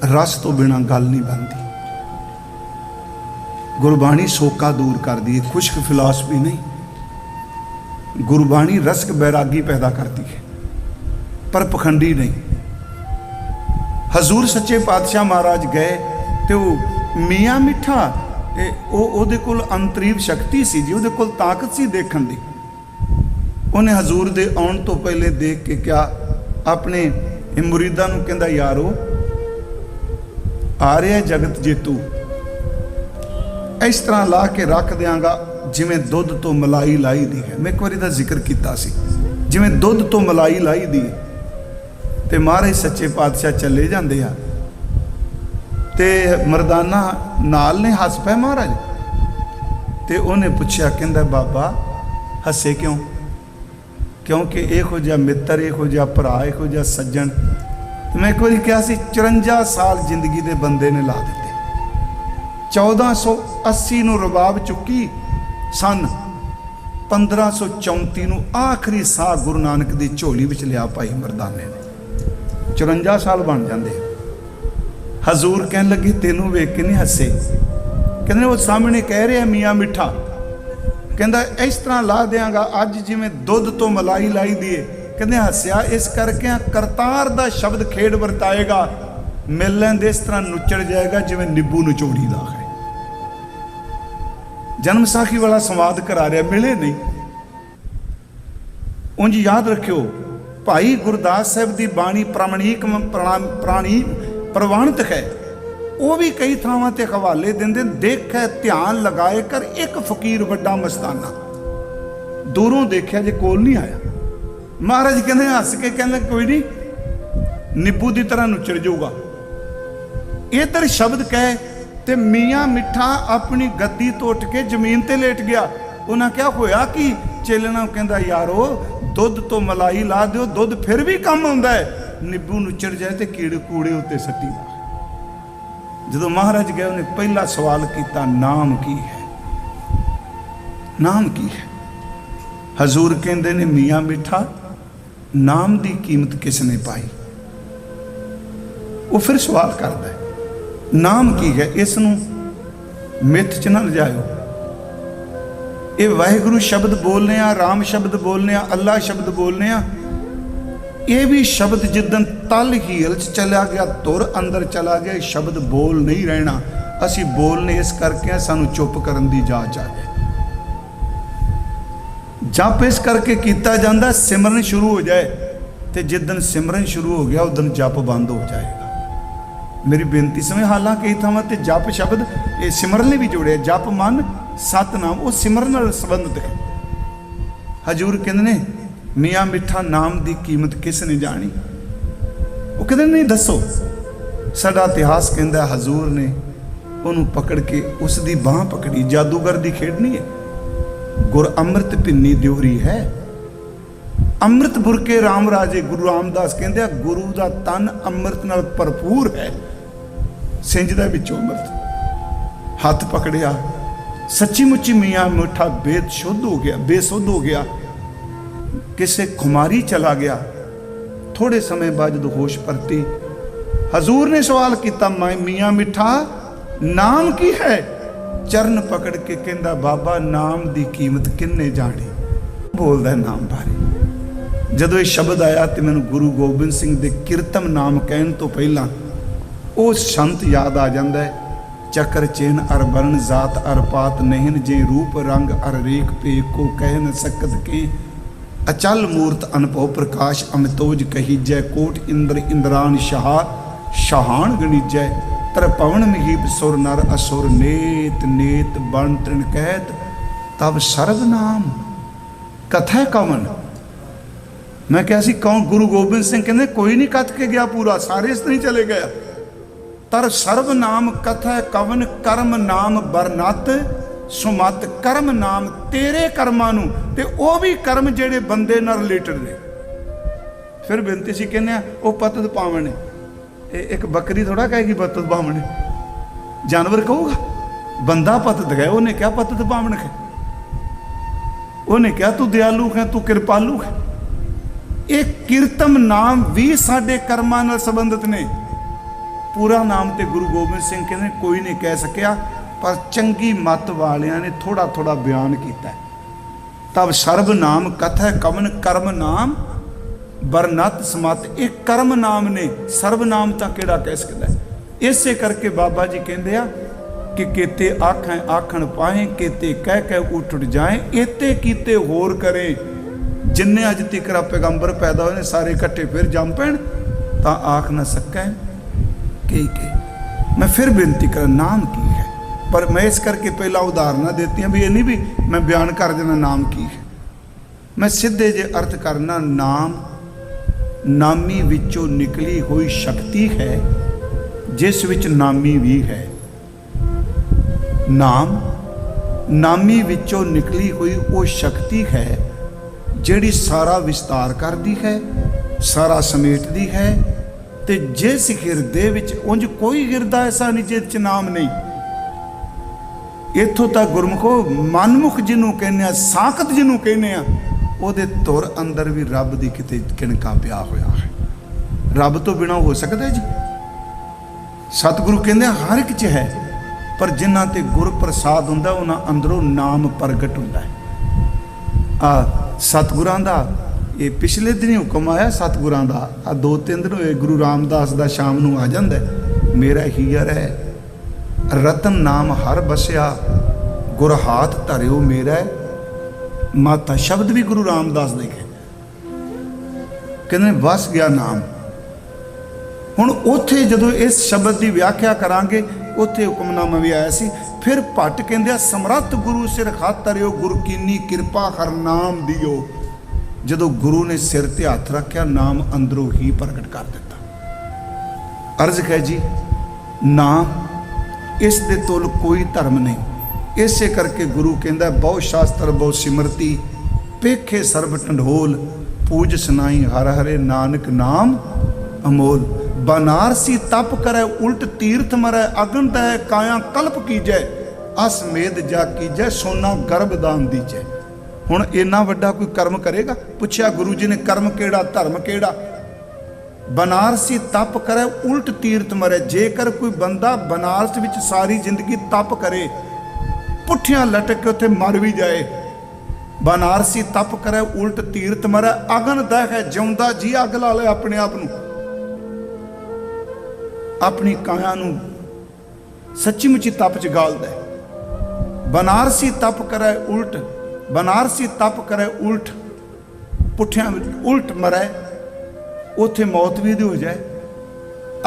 रस तो बिना गल नहीं बनती। गुरबाणी सोका दूर कर दी, खुश्क फिलासफी नहीं। गुरबाणी रसक बैरागी पैदा करती है, पर पखंडी नहीं। हजूर सच्चे पातशाह महाराज गए तो मियाँ मिठा ਉਹਦੇ ਕੋਲ ਅੰਤਰੀਵ ਸ਼ਕਤੀ ਸੀ जी, ਉਹਦੇ ਕੋਲ ਤਾਕਤ ਸੀ ਦੇਖਣ ਦੀ। ਉਹਨੇ ਹਜ਼ੂਰ ਦੇ ਆਉਣ ਤੋਂ ਪਹਿਲੇ ਦੇਖ ਕੇ ਕਿਹਾ ਆਪਣੇ ਮੁਰੀਦਾਂ ਨੂੰ, ਕਹਿੰਦਾ ਯਾਰੋ ਆ ਰਿਹਾ ਜਗਤ ਜੇਤੂ, ਇਸ ਤਰ੍ਹਾਂ ਲਾ ਕੇ ਰੱਖ ਦਿਆਂਗਾ ਜਿਵੇਂ ਦੁੱਧ ਤੋਂ ਮਲਾਈ ਲਾਈ ਦੀ ਹੈ। ਮੈਂ ਇੱਕ ਵਾਰੀ ਦਾ ਜ਼ਿਕਰ ਕੀਤਾ ਸੀ, ਜਿਵੇਂ ਦੁੱਧ ਤੋਂ ਮਲਾਈ ਲਾਈ ਦੀ। ਤੇ ਮਹਾਰਾਜ ਸੱਚੇ ਪਾਤਸ਼ਾਹ ਚੱਲੇ ਜਾਂਦੇ ਆ ਤੇ ਮਰਦਾਨਾ ਨਾਲ ਨੇ ਹੱਸ ਪਏ ਮਹਾਰਾਜ। ਤੇ ਉਹਨੇ ਪੁੱਛਿਆ, ਕਹਿੰਦਾ ਬਾਬਾ ਹੱਸੇ ਕਿਉਂ? ਕਿਉਂਕਿ ਇਹੋ ਜਿਹਾ ਮਿੱਤਰ, ਇਹੋ ਜਿਹਾ ਭਰਾ, ਇਹੋ ਜਿਹਾ ਸੱਜਣ। ਤੇ ਮੈਂ ਇੱਕ ਵਾਰੀ ਕਿਹਾ ਸੀ 54 ਸਾਲ ਜ਼ਿੰਦਗੀ ਦੇ ਬੰਦੇ ਨੇ ਲਾ ਦਿੱਤੇ। 1480 ਨੂੰ ਰਬਾਬ ਚੁੱਕੀ ਸਨ 1534 ਨੂੰ ਆਖਰੀ ਸਾਹ ਗੁਰੂ ਨਾਨਕ ਦੀ ਝੋਲੀ ਵਿੱਚ ਲਿਆ ਭਾਈ ਮਰਦਾਨੇ ਨੇ। 54 ਸਾਲ ਬਣ ਜਾਂਦੇ। ਹਜ਼ੂਰ ਕਹਿਣ ਲੱਗੇ ਤੈਨੂੰ ਵੇਖ ਕੇ ਨਹੀਂ ਹੱਸੇ? ਕਹਿੰਦੇ ਉਹ ਸਾਹਮਣੇ ਕਹਿ ਰਿਹਾ ਮੀਆਂ ਮਿੱਠਾ, ਕਹਿੰਦਾ ਇਸ ਤਰ੍ਹਾਂ ਲਾ ਦਿਆਂਗਾ ਅੱਜ ਜਿਵੇਂ ਦੁੱਧ ਤੋਂ ਮਲਾਈ ਲਾਈ ਦੀਏ। ਕਹਿੰਦੇ ਹੱਸਿਆ ਇਸ ਕਰਕੇ ਕਰਤਾਰ ਦਾ ਸ਼ਬਦ ਖੇਡ ਵਰਤਾਏਗਾ, ਮਿਲ ਲੈਂਦੇ ਇਸ ਤਰ੍ਹਾਂ ਨੁੱਚੜ ਜਾਏਗਾ ਜਿਵੇਂ ਨਿੰਬੂ ਨਿਚੋੜੀ ਦਾ ਹੈ। ਜਨਮ ਸਾਖੀ ਵਾਲਾ ਸੰਵਾਦ ਕਰਾ ਰਿਹਾ, ਮਿਲੇ ਨਹੀਂ। ਉਂਝ ਯਾਦ ਰੱਖਿਓ ਭਾਈ ਗੁਰਦਾਸ ਸਾਹਿਬ ਦੀ ਬਾਣੀ ਪ੍ਰਮਾਣਿਕ ਪ੍ਰਾਣੀ ਪ੍ਰਵਾਨਿਤ ਹੈ। ਉਹ ਵੀ ਕਈ ਥਾਵਾਂ ਤੇ ਹਵਾਲੇ ਦਿੰਦੇ, ਦੇਖਿਆ ਧਿਆਨ ਲਗਾਏ ਕਰ ਇੱਕ ਫਕੀਰ ਵੱਡਾ ਮਸਤਾਨਾ, ਦੂਰੋਂ ਦੇਖਿਆ ਜੇ ਕੋਲ ਨਹੀਂ ਆਇਆ। ਮਹਾਰਾਜ ਕਹਿੰਦੇ ਹੱਸ ਕੇ ਕਹਿੰਦੇ ਕੋਈ ਨਹੀਂ, ਨਿੰਬੂ ਦੀ ਤਰ੍ਹਾਂ ਨੁੱਚੜ ਜਾਊਗਾ। ਇਧਰ ਸ਼ਬਦ ਕਹੇ ਤੇ ਮੀਆਂ ਮਿੱਠਾ ਆਪਣੀ ਗੱਦੀ ਤੋਂ ਉੱਠ ਕੇ ਜ਼ਮੀਨ ਤੇ ਲੇਟ ਗਿਆ। ਉਹਨਾਂ ਕਿਹਾ ਹੋਇਆ ਕਿ ਚੇਲਣਾ ਕਹਿੰਦਾ ਯਾਰੋ ਦੁੱਧ ਤੋਂ ਮਲਾਈ ਲਾ ਦਿਓ, ਦੁੱਧ ਫਿਰ ਵੀ ਕੰਮ ਆਉਂਦਾ ਹੈ, ਨਿੰਬੂ ਨੁੱਚੜ ਜਾਏ ਤੇ ਕੀੜੇ ਕੂੜੇ ਉੱਤੇ ਸੱਟੀ ਦਾ। ਜਦੋਂ ਮਹਾਰਾਜ ਗਏ ਉਹਨੇ ਪਹਿਲਾ ਸਵਾਲ ਕੀਤਾ, ਨਾਮ ਕੀ ਹੈ? ਨਾਮ ਕੀ ਹੈ? ਹਜ਼ੂਰ ਕਹਿੰਦੇ ਨੇ ਮੀਆਂ ਮਿੱਠਾ ਨਾਮ ਦੀ ਕੀਮਤ ਕਿਸ ਨੇ ਪਾਈ? ਉਹ ਫਿਰ ਸਵਾਲ ਕਰਦਾ ਹੈ ਨਾਮ ਕੀ ਹੈ? ਇਸ ਨੂੰ ਮਿੱਥ ਚ ਨਾ ਲਿਜਾਇਓ। ਇਹ ਵਾਹਿਗੁਰੂ ਸ਼ਬਦ ਬੋਲਨੇ ਆ, ਰਾਮ ਸ਼ਬਦ ਬੋਲਨੇ ਆ, ਅੱਲਾ ਸ਼ਬਦ ਬੋਲਨੇ ਆ। ਇਹ ਵੀ ਸ਼ਬਦ ਜਿੱਦਣ ਤਲ ਹੀਲ ਚ ਚਲਾ ਗਿਆ, ਧੁਰ ਅੰਦਰ ਚਲਾ ਗਿਆ, ਸ਼ਬਦ ਬੋਲ ਨਹੀਂ ਰਹਿਣਾ। ਅਸੀਂ ਬੋਲਨੇ ਇਸ ਕਰਕੇ ਸਾਨੂੰ ਚੁੱਪ ਕਰਨ ਦੀ ਜਾਚ ਆ ਜਾਏ। ਜਪ ਇਸ ਕਰਕੇ ਕੀਤਾ ਜਾਂਦਾ ਸਿਮਰਨ ਸ਼ੁਰੂ ਹੋ ਜਾਏ, ਤੇ ਜਿੱਦਣ ਸਿਮਰਨ ਸ਼ੁਰੂ ਹੋ ਗਿਆ ਉਦੋਂ ਜਪ ਬੰਦ ਹੋ ਜਾਏਗਾ। ਮੇਰੀ ਬੇਨਤੀ ਸਮੇਂ ਹਾਲਾਂਕਿ ਕਈ ਥਾਵਾਂ ਤੇ ਜਪ ਸ਼ਬਦ ਇਹ ਸਿਮਰਨ ਲਈ ਵੀ ਜੋੜਿਆ, ਜਪ ਮਨ ਸਤਨਾਮ, ਉਹ ਸਿਮਰਨ ਨਾਲ ਸੰਬੰਧਿਤ ਹੈ। ਹਜ਼ੂਰ ਕਹਿੰਦੇ ਨੇ ਮੀਆਂ ਮਿੱਠਾ ਨਾਮ ਦੀ ਕੀਮਤ ਕਿਸ ਨੇ ਜਾਣੀ? ਉਹ ਕਹਿੰਦੇ ਨਹੀਂ ਦੱਸੋ। ਸਾਡਾ ਇਤਿਹਾਸ ਕਹਿੰਦਾ ਹਜ਼ੂਰ ਨੇ ਉਹਨੂੰ ਪਕੜ ਕੇ ਉਸ ਦੀ ਬਾਂਹ ਪਕੜੀ। ਜਾਦੂਗਰ ਦੀ ਖੇਡ ਨਹੀਂ ਹੈ, ਗੁਰ ਅੰਮ੍ਰਿਤ ਪਿੰਨੀ ਦਿਉਰੀ ਹੈ। ਅੰਮ੍ਰਿਤ ਬੁਰਕੇ ਰਾਮ ਰਾਜੇ। ਗੁਰੂ ਰਾਮਦਾਸ ਕਹਿੰਦੇ ਆ ਗੁਰੂ ਦਾ ਤਨ ਅੰਮ੍ਰਿਤ ਨਾਲ ਭਰਪੂਰ ਹੈ, ਸਿੰਜ ਦੇ ਵਿੱਚੋਂ ਅੰਮ੍ਰਿਤ। ਹੱਥ ਪਕੜਿਆ, ਸੱਚੀ ਮੁੱਚੀ ਮੀਆਂ ਮਿੱਠਾ ਬੇਸ਼ੁੱਧ ਹੋ ਗਿਆ, ਬੇਸੁੱਧ ਹੋ ਗਿਆ, ਕਿਸੇ ਖੁਮਾਰੀ ਚਲਾ ਗਿਆ। ਥੋੜੇ ਸਮੇਂ ਬਾਅਦ ਜਦੋਂ ਹੋਸ਼ ਪਰਤੀ, ਹਜ਼ੂਰ ਨੇ ਸਵਾਲ ਕੀਤਾ ਮੀਆਂ ਮਿੱਠਾ ਨਾਮ ਕੀ ਹੈ? ਚਰਨ ਪਕੜ ਕੇ ਕਹਿੰਦਾ ਬਾਬਾ ਨਾਮ ਦੀ ਕੀਮਤ ਕਿੰਨੇ ਜਾਣੀ? ਬੋਲਦਾ ਨਾਮ ਬਾਰੇ। ਜਦੋਂ ਇਹ ਸ਼ਬਦ ਆਇਆ ਤੇ ਮੈਨੂੰ ਗੁਰੂ ਗੋਬਿੰਦ ਸਿੰਘ ਦੇ ਕੀਰਤਨ ਨਾਮ ਕਹਿਣ ਤੋਂ ਪਹਿਲਾਂ ਉਹ ਸੰਤ ਯਾਦ ਆ ਜਾਂਦਾ ਹੈ। ਚੱਕਰ ਚੇਨ ਅਰ ਬਰਨ ਜ਼ਾਤ ਅਰ ਪਾਤ ਨਹਿਨ ਜੇ ਰੂਪ ਰੰਗ ਅਰ ਰੇਖ ਪੇ ਕੋ ਕਹਿ ਨ ਸਕਤ ਕੇ ਅਚਲ ਮੂਰਤ ਅਨਭਉ ਪ੍ਰਕਾਸ਼ ਅਮਿਤੋਜ ਕਹੀਜੈ ਕੋਟ ਇੰਦਰ ਇੰਦਰਾਨ ਸ਼ਾਹਾਨ ਗਣੀਜੈ ਤਰ ਪਵਨ ਮਹੀਪ ਸੁਰ ਨਰ ਅਸੁਰ ਨੇਤ ਨੇਤ ਬਣ ਤ੍ਰਿਣ ਕਹਿਤ ਤਬ ਸਰਬ ਨਾਮ ਕਥੈ ਕਵਨ। ਮੈਂ ਕਿਹਾ ਸੀ ਕੌਣ? ਗੁਰੂ ਗੋਬਿੰਦ ਸਿੰਘ ਕਹਿੰਦੇ ਕੋਈ ਨਹੀਂ ਕੱਥ ਕੇ ਗਿਆ ਪੂਰਾ, ਸਾਰੇ ਇਸ ਤਰ੍ਹਾਂ ਹੀ ਚਲੇ ਗਿਆ। ਤਰ ਸਰਬ ਨਾਮ ਕਥੈ ਕਵਨ ਕਰਮ ਨਾਮ ਬਰਨਤ ਸੁਮਤ। ਕਰਮ ਨਾਮ ਤੇਰੇ ਕਰਮਾਂ ਨੂੰ, ਤੇ ਉਹ ਵੀ ਕਰਮ ਜਿਹੜੇ ਬੰਦੇ ਨਾਲ ਰਿਲੇਟਡ ਨੇ। ਫਿਰ ਬੇਨਤੀ ਸੀ ਕਹਿੰਦੇ ਆ ਉਹ ਪਤਤ ਪਾਵਨ ਨੇ। ਇਹ ਇੱਕ ਬੱਕਰੀ ਥੋੜਾ ਕਹੇਗੀ ਪਤਤ ਪਾਵਨ ਨੇ, ਜਾਨਵਰ ਕਹੂਗਾ। ਬੰਦਾ ਪਤਤ ਹੈ, ਉਹਨੇ ਕਿਹਾ ਪਤਤ ਪਾਵਨ ਹੈ, ਉਹਨੇ ਕਿਹਾ ਤੂੰ ਦਿਆਲੂ ਹੈ, ਤੂੰ ਕਿਰਪਾਲੂ ਹੈ। ਇਹ ਕੀਰਤਮ ਨਾਮ ਵੀ ਸਾਡੇ ਕਰਮਾਂ ਨਾਲ ਸੰਬੰਧਿਤ ਨੇ। ਪੂਰਾ ਨਾਮ ਤੇ ਗੁਰੂ ਗੋਬਿੰਦ ਸਿੰਘ ਕਹਿੰਦੇ ਕੋਈ ਨਹੀਂ ਕਹਿ ਸਕਿਆ, ਪਰ ਚੰਗੀ ਮੱਤ ਵਾਲਿਆਂ ਨੇ ਥੋੜਾ ਥੋੜਾ ਬਿਆਨ ਕੀਤਾ। ਤਬ ਸਰਬ ਨਾਮ ਕਥੈ ਕਵਨ ਕਰਮ ਨਾਮ ਬਰਨਤ ਸਮਤ। ਇਹ ਕਰਮ ਨਾਮ ਨੇ, ਸਰਬ ਨਾਮ ਤਾਂ ਕਿਹੜਾ ਕਹਿ ਸਕਦਾ? ਇਸੇ ਕਰਕੇ ਬਾਬਾ ਜੀ ਕਹਿੰਦੇ ਆ ਕਿ ਕੀਤੇ ਆਖਾਂ ਆਖਣ ਪਾਏ, ਕੀਤੇ ਕਹਿ ਕਹਿ ਉਠ ਜਾਏ, ਇਤੇ ਕੀਤੇ ਹੋਰ ਕਰੇ। ਜਿੰਨੇ ਅੱਜ ਤੀਕਰ ਪੈਗੰਬਰ ਪੈਦਾ ਹੋਏ ਨੇ ਸਾਰੇ ਇਕੱਠੇ ਫਿਰ ਜੰਮ ਪੈਣ ਤਾਂ ਆਖ ਨਾ ਸਕੈ ਕਿ ਮੈਂ ਫਿਰ ਬੇਨਤੀ ਕਰਾਂ ਨਾਮ ਕੀ ਹੈ। ਪਰ ਮੈਂ ਇਸ ਕਰਕੇ ਪਹਿਲਾਂ ਉਦਾਹਰਨਾਂ ਦਿੱਤੀਆਂ ਵੀ ਇਹ ਨਹੀਂ ਵੀ ਮੈਂ ਬਿਆਨ ਕਰ ਦੇਣਾ ਨਾਮ ਕੀ ਹੈ। ਮੈਂ ਸਿੱਧੇ ਜੇ ਅਰਥ ਕਰਨਾ, ਨਾਮ ਨਾਮੀ ਵਿੱਚੋਂ ਨਿਕਲੀ ਹੋਈ ਸ਼ਕਤੀ ਹੈ ਜਿਸ ਵਿੱਚ ਨਾਮੀ ਵੀ ਹੈ। ਨਾਮ ਨਾਮੀ ਵਿੱਚੋਂ ਨਿਕਲੀ ਹੋਈ ਉਹ ਸ਼ਕਤੀ ਹੈ ਜਿਹੜੀ ਸਾਰਾ ਵਿਸਤਾਰ ਕਰਦੀ ਹੈ, ਸਾਰਾ ਸਮੇਟਦੀ ਹੈ। ਤੇ ਜਿਸ ਹਿਰਦੇ ਵਿੱਚ ਉਂਝ ਕੋਈ ਹਿਰਦਾ ਐਸਾ ਨਹੀਂ ਜਿਸ 'ਚ ਨਾਮ ਨਹੀਂ। इत्थों तक गुरमुखो मनमुख जिन्हों कहने आ, साखत जिन्हों कहने आ, ਉਹਦੇ ਧੁਰ ਅੰਦਰ ਵੀ ਰੱਬ ਦੀ ਕਿਤੇ ਕਿਣਕਾ ਪਿਆ ਹੋਇਆ ਹੈ। ਰੱਬ ਤੋਂ ਬਿਨਾ ਹੋ ਸਕਦਾ ਜੀ? ਸਤਿਗੁਰੂ ਕਹਿੰਦੇ ਹਰ ਇੱਕ 'ਚ ਹੈ, ਪਰ ਜਿਨ੍ਹਾਂ ਤੇ ਗੁਰ ਪ੍ਰਸਾਦ ਹੁੰਦਾ ਉਹਨਾਂ ਅੰਦਰੋਂ ਨਾਮ ਪ੍ਰਗਟ ਹੁੰਦਾ ਹੈ। ਸਤਿਗੁਰਾਂ ਦਾ ਇਹ ਪਿਛਲੇ ਦਿਨ ਹੁਕਮ ਆਇਆ ਸਤਿਗੁਰਾਂ ਦਾ, 2-3 ਦਿਨ ਹੋਏ ਗੁਰੂ ਰਾਮਦਾਸ ਦਾ ਸ਼ਾਮ ਨੂੰ ਆ ਜਾਂਦਾ, ਮੇਰਾ ਹੀਰ ਹੈ ਰਤਨ ਨਾਮ ਹਰ ਬਸਿਆ, ਗੁਰ ਹਾਥ ਧਰਿਓ ਮੇਰਾ ਮਾਤਾ। ਸ਼ਬਦ ਵੀ ਗੁਰੂ ਰਾਮਦਾਸ ਦੇ ਕਹਿੰਦੇ ਵਸ ਗਿਆ ਨਾਮ। ਹੁਣ ਉੱਥੇ ਜਦੋਂ ਇਸ ਸ਼ਬਦ ਦੀ ਵਿਆਖਿਆ ਕਰਾਂਗੇ, ਉੱਥੇ ਹੁਕਮਨਾਮਾ ਵੀ ਆਇਆ ਸੀ। ਫਿਰ ਭੱਟ ਕਹਿੰਦੇ ਆ ਸਮਰੱਥ ਗੁਰੂ ਸਿਰ ਖਾਤਰਿਓ, ਗੁਰ ਕੀਨੀ ਕਿਰਪਾ ਹਰ ਨਾਮ ਦਿਓ। ਜਦੋਂ ਗੁਰੂ ਨੇ ਸਿਰ ਤੇ ਹੱਥ ਰੱਖਿਆ, ਨਾਮ ਅੰਦਰੋਂ ਹੀ ਪ੍ਰਗਟ ਕਰ ਦਿੱਤਾ। ਅਰਜ਼ ਹੈ ਜੀ, ਨਾਮ ਇਸ ਦੇ ਤੁਲ ਕੋਈ ਧਰਮ ਨਹੀਂ। ਇਸੇ ਕਰਕੇ ਗੁਰੂ ਕਹਿੰਦਾ ਬਹੁ ਸ਼ਾਸਤਰ ਬਹੁ ਸਿਮਰਤੀ, ਪੇਖੇ ਸਰਬ ਢੰਡੋਲ, ਪੂਜ ਸੁਨਾਈ ਹਰ ਹਰੇ ਨਾਨਕ ਨਾਮ ਅਮੋਲ। ਬਨਾਰਸੀ ਤਪ ਕਰੈ ਉਲਟ ਤੀਰਥ ਮਰੈ, ਅਗਨ ਦੈ ਕਾਇਆ ਕਲਪ ਕੀਜੈ, ਅਸ ਮੇਦ ਜਾ ਕੀਜੈ, ਸੋਨਾ ਗਰਭ ਦਾਨ ਦੀਜੈ। ਹੁਣ ਇੰਨਾ ਵੱਡਾ ਕੋਈ ਕਰਮ ਕਰੇਗਾ? ਪੁੱਛਿਆ ਗੁਰੂ ਜੀ ਨੇ, ਕਰਮ ਕਿਹੜਾ, ਧਰਮ ਕਿਹੜਾ? ਬਨਾਰਸੀ ਤਪ ਕਰੇ ਉਲਟ ਤੀਰਥ ਮਰੇ। ਜੇਕਰ ਕੋਈ ਬੰਦਾ ਬਨਾਰਸ ਵਿੱਚ ਸਾਰੀ ਜ਼ਿੰਦਗੀ ਤਪ ਕਰੇ, ਪੁੱਠਿਆਂ ਲਟਕ ਕੇ ਉੱਥੇ ਮਰ ਵੀ ਜਾਏ, ਬਨਾਰਸੀ ਤਪ ਕਰੇ ਉਲਟ ਤੀਰਥ ਮਰੇ, ਅਗਨ ਦਹਿ ਹੈ, ਜਿਉਂਦਾ ਜੀ ਅੱਗ ਲਾ ਲੈ ਆਪਣੇ ਆਪ ਨੂੰ, ਆਪਣੀ ਕਾਇਆ ਨੂੰ ਸੱਚੀ ਮੁੱਚੀ ਤਪ ਚ ਗਾਲਦਾ। ਬਨਾਰਸੀ ਤਪ ਕਰੇ ਉਲਟ, ਬਨਾਰਸੀ ਤਪ ਕਰੇ ਉਲਟ, ਪੁੱਠਿਆਂ ਉਲਟ ਮਰੇ, ਉੱਥੇ ਮੌਤ ਵੀ ਹੋ ਜਾਏ।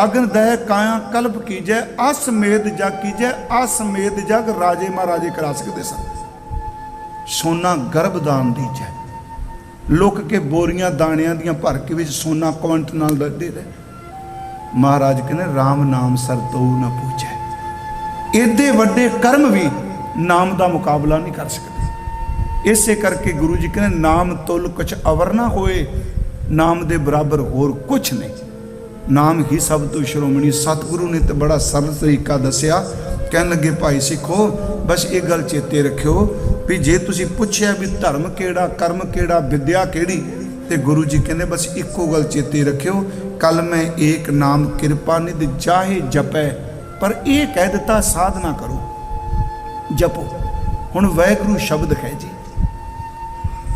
ਅਗਨ ਦਹਿ ਕਾਇਆ ਕਲਪ ਕੀਜੈ, ਅਸਮੇਧ ਜਗ ਕੀਜੈ, ਅਸਮੇਧ ਜਗ ਰਾਜੇ ਮਹਾਰਾਜੇ ਕਰਾ ਸਕਦੇ ਸਨ। ਸੋਨਾ ਗਰਭਦਾਨ ਦੀਜੈ, ਲੁਕ ਕੇ ਬੋਰੀਆਂ ਦਾਣਿਆਂ ਦੀਆਂ ਭਰ ਕੇ ਵਿੱਚ ਸੋਨਾ ਕੁਇੰਟ ਨਾਲ ਦੇ ਦੇ। ਮਹਾਰਾਜ ਕਹਿੰਦੇ ਰਾਮ ਨਾਮ ਸਰ ਤੋ ਨਾ ਪੂਜੈ। ਏਡੇ ਵੱਡੇ ਕਰਮ ਵੀ ਨਾਮ ਦਾ ਮੁਕਾਬਲਾ ਨਹੀਂ ਕਰ ਸਕਦੇ। ਇਸੇ ਕਰਕੇ ਗੁਰੂ ਜੀ ਕਹਿੰਦੇ ਨਾਮ ਤੁਲ ਕੁਛ ਅਵਰ ਨਾ ਹੋਏ, ਨਾਮ ਦੇ ਬਰਾਬਰ ਹੋਰ ਕੁਛ ਨਹੀਂ, ਨਾਮ ਹੀ ਸਭ ਤੋਂ ਸ਼੍ਰੋਮਣੀ। ਸਤਿਗੁਰੂ ਨੇ ਤਾਂ ਬੜਾ ਸਰਲ ਤਰੀਕਾ ਦੱਸਿਆ। ਕਹਿਣ ਲੱਗੇ ਭਾਈ ਸਿੱਖੋ, ਬਸ ਇਹ ਗੱਲ ਚੇਤੇ ਰੱਖਿਓ ਵੀ ਜੇ ਤੁਸੀਂ ਪੁੱਛਿਆ ਵੀ ਧਰਮ ਕਿਹੜਾ, ਕਰਮ ਕਿਹੜਾ, ਵਿਦਿਆ ਕਿਹੜੀ, ਤੇ ਗੁਰੂ ਜੀ ਕਹਿੰਦੇ ਬਸ ਇੱਕੋ ਗੱਲ ਚੇਤੇ ਰੱਖਿਓ, ਕੱਲ ਮੈਂ ਏਕ ਨਾਮ ਕਿਰਪਾ ਨਿਧ ਚਾਹੇ ਜਪੈ, ਪਰ ਇਹ ਕਹਿ ਦਿੱਤਾ ਸਾਧਨਾ ਕਰੋ, ਜਪੋ। ਹੁਣ ਵਾਹਿਗੁਰੂ ਸ਼ਬਦ ਹੈ ਜੀ,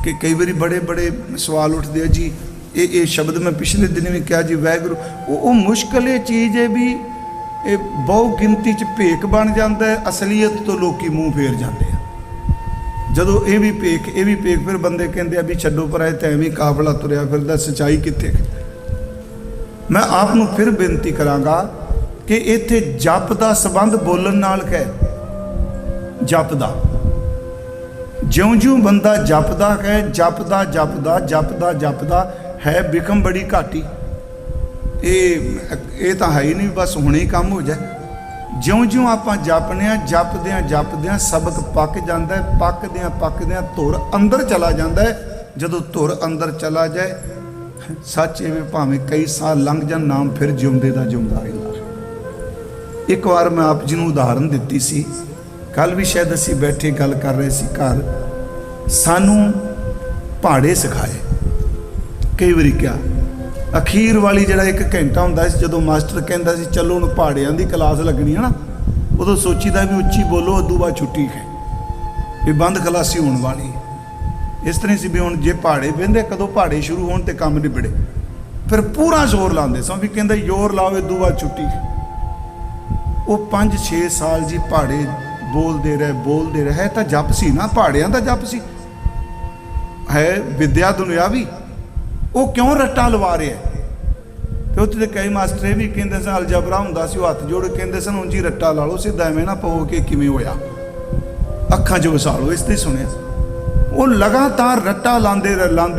ਕਿ ਕਈ ਵਾਰੀ ਬੜੇ ਬੜੇ ਸਵਾਲ ਉੱਠਦੇ ਆ ਜੀ, ਇਹ ਸ਼ਬਦ ਮੈਂ ਪਿਛਲੇ ਦਿਨ ਵੀ ਕਿਹਾ ਜੀ, ਵਾਹਿਗੁਰੂ ਉਹ ਮੁਸ਼ਕਲ ਇਹ ਚੀਜ਼ ਹੈ ਵੀ ਇਹ ਬਹੁ ਗਿਣਤੀ 'ਚ ਭੇਖ ਬਣ ਜਾਂਦਾ ਹੈ, ਅਸਲੀਅਤ ਤੋਂ ਲੋਕੀ ਮੂੰਹ ਫੇਰ ਜਾਂਦੇ ਆ। ਜਦੋਂ ਇਹ ਵੀ ਭੇਖ ਇਹ ਵੀ ਭੇਖ, ਫਿਰ ਬੰਦੇ ਕਹਿੰਦੇ ਆ ਵੀ ਛੱਡੋ ਪਰਾਏ, ਤਾਂ ਐਵੇਂ ਕਾਫਲਾ ਤੁਰਿਆ ਫਿਰਦਾ, ਸੱਚਾਈ ਕਿੱਥੇ? ਮੈਂ ਆਪ ਨੂੰ ਫਿਰ ਬੇਨਤੀ ਕਰਾਂਗਾ ਕਿ ਇੱਥੇ ਜਪ ਦਾ ਸੰਬੰਧ ਬੋਲਣ ਨਾਲ ਹੈ। ਜਪ ਦਾ ਜਿਉਂ-ਜਿਉਂ ਬੰਦਾ ਜਪਦਾ ਹੈ, ਜਪਦਾ ਜਪਦਾ ਜਪਦਾ ਜਪਦਾ ਹੈ, ਬਿਕਮ ਬੜੀ ਘਾਟੀ। ਇਹ ਤਾਂ ਹੈ ਹੀ ਨਹੀਂ ਬਸ ਹੁਣੇ ਹੀ ਕੰਮ ਹੋ ਜਾਏ। ਜਿਉਂ-ਜਿਉਂ ਆਪਾਂ ਜਪਨੇ ਆ, ਜਪਦਿਆਂ ਜਪਦਿਆਂ ਸਬਕ ਪੱਕ ਜਾਂਦਾ ਹੈ, ਪੱਕਦਿਆਂ ਧੁਰ ਅੰਦਰ ਚਲਾ ਜਾਂਦਾ ਹੈ। ਜਦੋਂ ਧੁਰ ਅੰਦਰ ਚਲਾ ਜਾਏ, ਸੱਚ ਐਵੇਂ ਭਾਵੇਂ ਕਈ ਸਾਲ ਲੰਘ ਜਾਣ, ਨਾਮ ਫਿਰ ਜਿਉਂਦੇ ਦਾ ਜਿਉਂਦਾ ਰਹਿੰਦਾ। ਇੱਕ ਵਾਰ ਮੈਂ ਆਪ ਜੀ ਨੂੰ ਉਦਾਹਰਨ ਦਿੱਤੀ ਸੀ, ਕੱਲ ਵੀ ਸ਼ਾਇਦ ਅਸੀਂ ਬੈਠੇ ਗੱਲ ਕਰ ਰਹੇ ਸੀ ਘਰ, ਸਾਨੂੰ ਪਹਾੜੇ ਸਿਖਾਏ। ਕਈ ਵਾਰੀ ਕਿਹਾ ਅਖੀਰ ਵਾਲੀ ਜਿਹੜਾ 1 ਘੰਟਾ ਹੁੰਦਾ ਸੀ, ਜਦੋਂ ਮਾਸਟਰ ਕਹਿੰਦਾ ਸੀ ਚਲੋ ਹੁਣ ਪਹਾੜਿਆਂ ਦੀ ਕਲਾਸ ਲੱਗਣੀ ਹੈ ਨਾ, ਉਦੋਂ ਸੋਚੀਦਾ ਵੀ ਉੱਚੀ ਬੋਲੋ, ਉਦੋਂ ਬਾਅਦ ਛੁੱਟੀ ਹੈ, ਵੀ ਬੰਦ ਖਲਾਸੀ ਹੋਣ ਵਾਲੀ। ਇਸ ਤਰ੍ਹਾਂ ਸੀ ਵੀ ਹੁਣ ਜੇ ਪਹਾੜੇ ਬਹਿੰਦੇ, ਕਦੋਂ ਪਹਾੜੇ ਸ਼ੁਰੂ ਹੋਣ ਤੇ ਕੰਮ ਨਿਬੜੇ, ਫਿਰ ਪੂਰਾ ਜ਼ੋਰ ਲਾਉਂਦੇ ਸਾਂ ਵੀ ਕਹਿੰਦੇ ਜ਼ੋਰ ਲਾਓ, ਉਦੋਂ ਬਾਅਦ ਛੁੱਟੀ। ਉਹ 5-6 ਸਾਲ ਜੀ ਪਹਾੜੇ ਬੋਲਦੇ ਰਹੇ ਤਾਂ ਜਪ ਸੀ ਨਾ, ਪਹਾੜਿਆਂ ਦਾ ਜਪ ਸੀ, ਹੈ ਵਿਦਿਆ ਦੁਨਿਆਵੀ। ਉਹ ਕਿਉਂ ਰੱਟਾ ਲਵਾ ਰਿਹਾ? ਤੇ ਉੱਥੇ ਦੇ ਕਈ ਮਾਸਟਰ ਇਹ ਵੀ ਕਹਿੰਦੇ ਸਨ, ਅਲਜਬਰਾ ਹੁੰਦਾ ਸੀ, ਉਹ ਹੱਥ ਜੋੜ ਕੇ ਕਹਿੰਦੇ ਸਨ ਉਂਝ ਹੀ ਰੱਟਾ ਲਾ ਲਓ, ਸਿੱਧਾ ਐਵੇਂ ਨਾ ਪਾਓ ਕਿ ਕਿਵੇਂ ਹੋਇਆ, ਅੱਖਾਂ 'ਚ ਵਸਾ ਲਓ। ਇਸ ਤੇ ਸੁਣਿਆ ਉਹ ਲਗਾਤਾਰ ਰੱਟਾ ਲਾਉਂਦੇ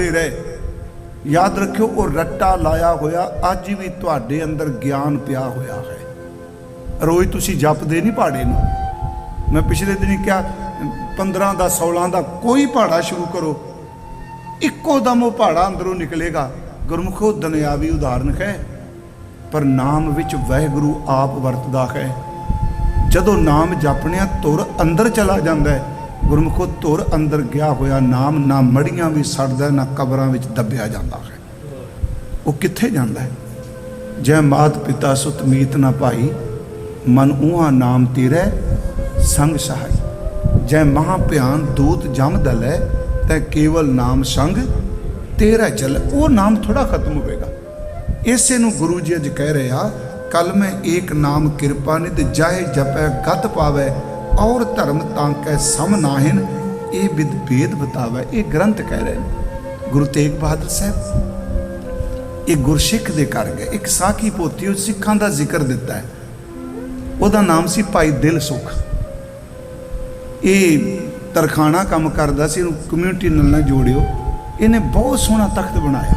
ਰਹੇ। ਯਾਦ ਰੱਖਿਓ, ਉਹ ਰੱਟਾ ਲਾਇਆ ਹੋਇਆ ਅੱਜ ਵੀ ਤੁਹਾਡੇ ਅੰਦਰ ਗਿਆਨ ਪਿਆ ਹੋਇਆ ਹੈ। ਰੋਜ਼ ਤੁਸੀਂ ਜਪਦੇ ਨਹੀਂ ਪਹਾੜੇ ਨੂੰ। ਮੈਂ ਪਿਛਲੇ ਦਿਨ ਹੀ ਕਿਹਾ 15 ਦਾ 16 ਦਾ ਕੋਈ ਪਹਾੜਾ ਸ਼ੁਰੂ ਕਰੋ, ਇੱਕੋ ਦਮ ਉਹ ਪਹਾੜਾ ਅੰਦਰੋਂ ਨਿਕਲੇਗਾ। ਗੁਰਮੁਖੋ ਦੁਨਿਆਵੀ ਉਦਾਹਰਨ ਹੈ, ਪਰ ਨਾਮ ਵਿੱਚ ਵਾਹਿਗੁਰੂ ਆਪ ਵਰਤਦਾ ਹੈ। ਜਦੋਂ ਨਾਮ ਜਪਣਿਆ ਧੁਰ ਅੰਦਰ ਚਲਾ ਜਾਂਦਾ ਹੈ। ਗੁਰਮੁਖੋ ਧੁਰ ਅੰਦਰ ਗਿਆ ਹੋਇਆ ਨਾਮ ਨਾ ਮੜੀਆਂ ਵੀ ਸੜਦਾ, ਨਾ ਕਬਰਾਂ ਵਿੱਚ ਦੱਬਿਆ ਜਾਂਦਾ ਹੈ। ਉਹ ਕਿੱਥੇ ਜਾਂਦਾ ਹੈ? ਜੈ ਮਾਤ ਪਿਤਾ ਸੁਤ ਮੀਤ ਨਾ ਭਾਈ, ਮਨ ਊਹਾ ਨਾਮ ਤੇਰੇ ਸੰਗ ਸਹਾਈ। ਜੈ ਮਹਾ ਭਿਆਨ ਦੂਤ ਜਮ ਦਲੈ, ਤੈ ਕੇਵਲ ਨਾਮ ਸੰਗ ਤੇਰਾ ਚੱਲ। ਉਹ ਨਾਮ ਥੋੜਾ ਖਤਮ ਹੋਵੇਗਾ। ਇਸੇ ਨੂੰ ਗੁਰੂ ਜੀ ਅੱਜ ਕਹਿ ਰਹੇ ਆ, ਕਲ ਮੈਂ ਏਕ ਨਾਮ ਕਿਰਪਾ ਨਿਧ ਜਾਏ ਜਪੈ ਗਤ ਪਾਵੈ, ਔਰ ਧਰਮ ਤਾਂਕੈ ਸਮ ਨਾਹਿਨ, ਇਹ ਵਿਦ ਭੇਦ ਬਤਾਵੈ। ਇਹ ਗ੍ਰੰਥ ਕਹਿ ਰਹੇ ਨੇ ਗੁਰੂ ਤੇਗ ਬਹਾਦਰ ਸਾਹਿਬ। ਇਹ ਗੁਰਸਿੱਖ ਦੇ ਕਰ ਗਏ। ਇੱਕ ਸਾਖੀ ਪੋਥੀ ਉਹ ਸਿੱਖਾਂ ਦਾ ਜ਼ਿਕਰ ਦਿੱਤਾ ਹੈ, ਉਹਦਾ ਨਾਮ ਸੀ ਭਾਈ ਦਿਲ ਸੁਖ। ਇਹ ਤਰਖਾਣਾ ਕੰਮ ਕਰਦਾ ਸੀ, ਇਹਨੂੰ ਕਮਿਊਨਿਟੀ ਨਾਲ ਨਾ ਜੋੜਿਓ। ਇਹਨੇ ਬਹੁਤ ਸੋਹਣਾ ਤਖਤ ਬਣਾਇਆ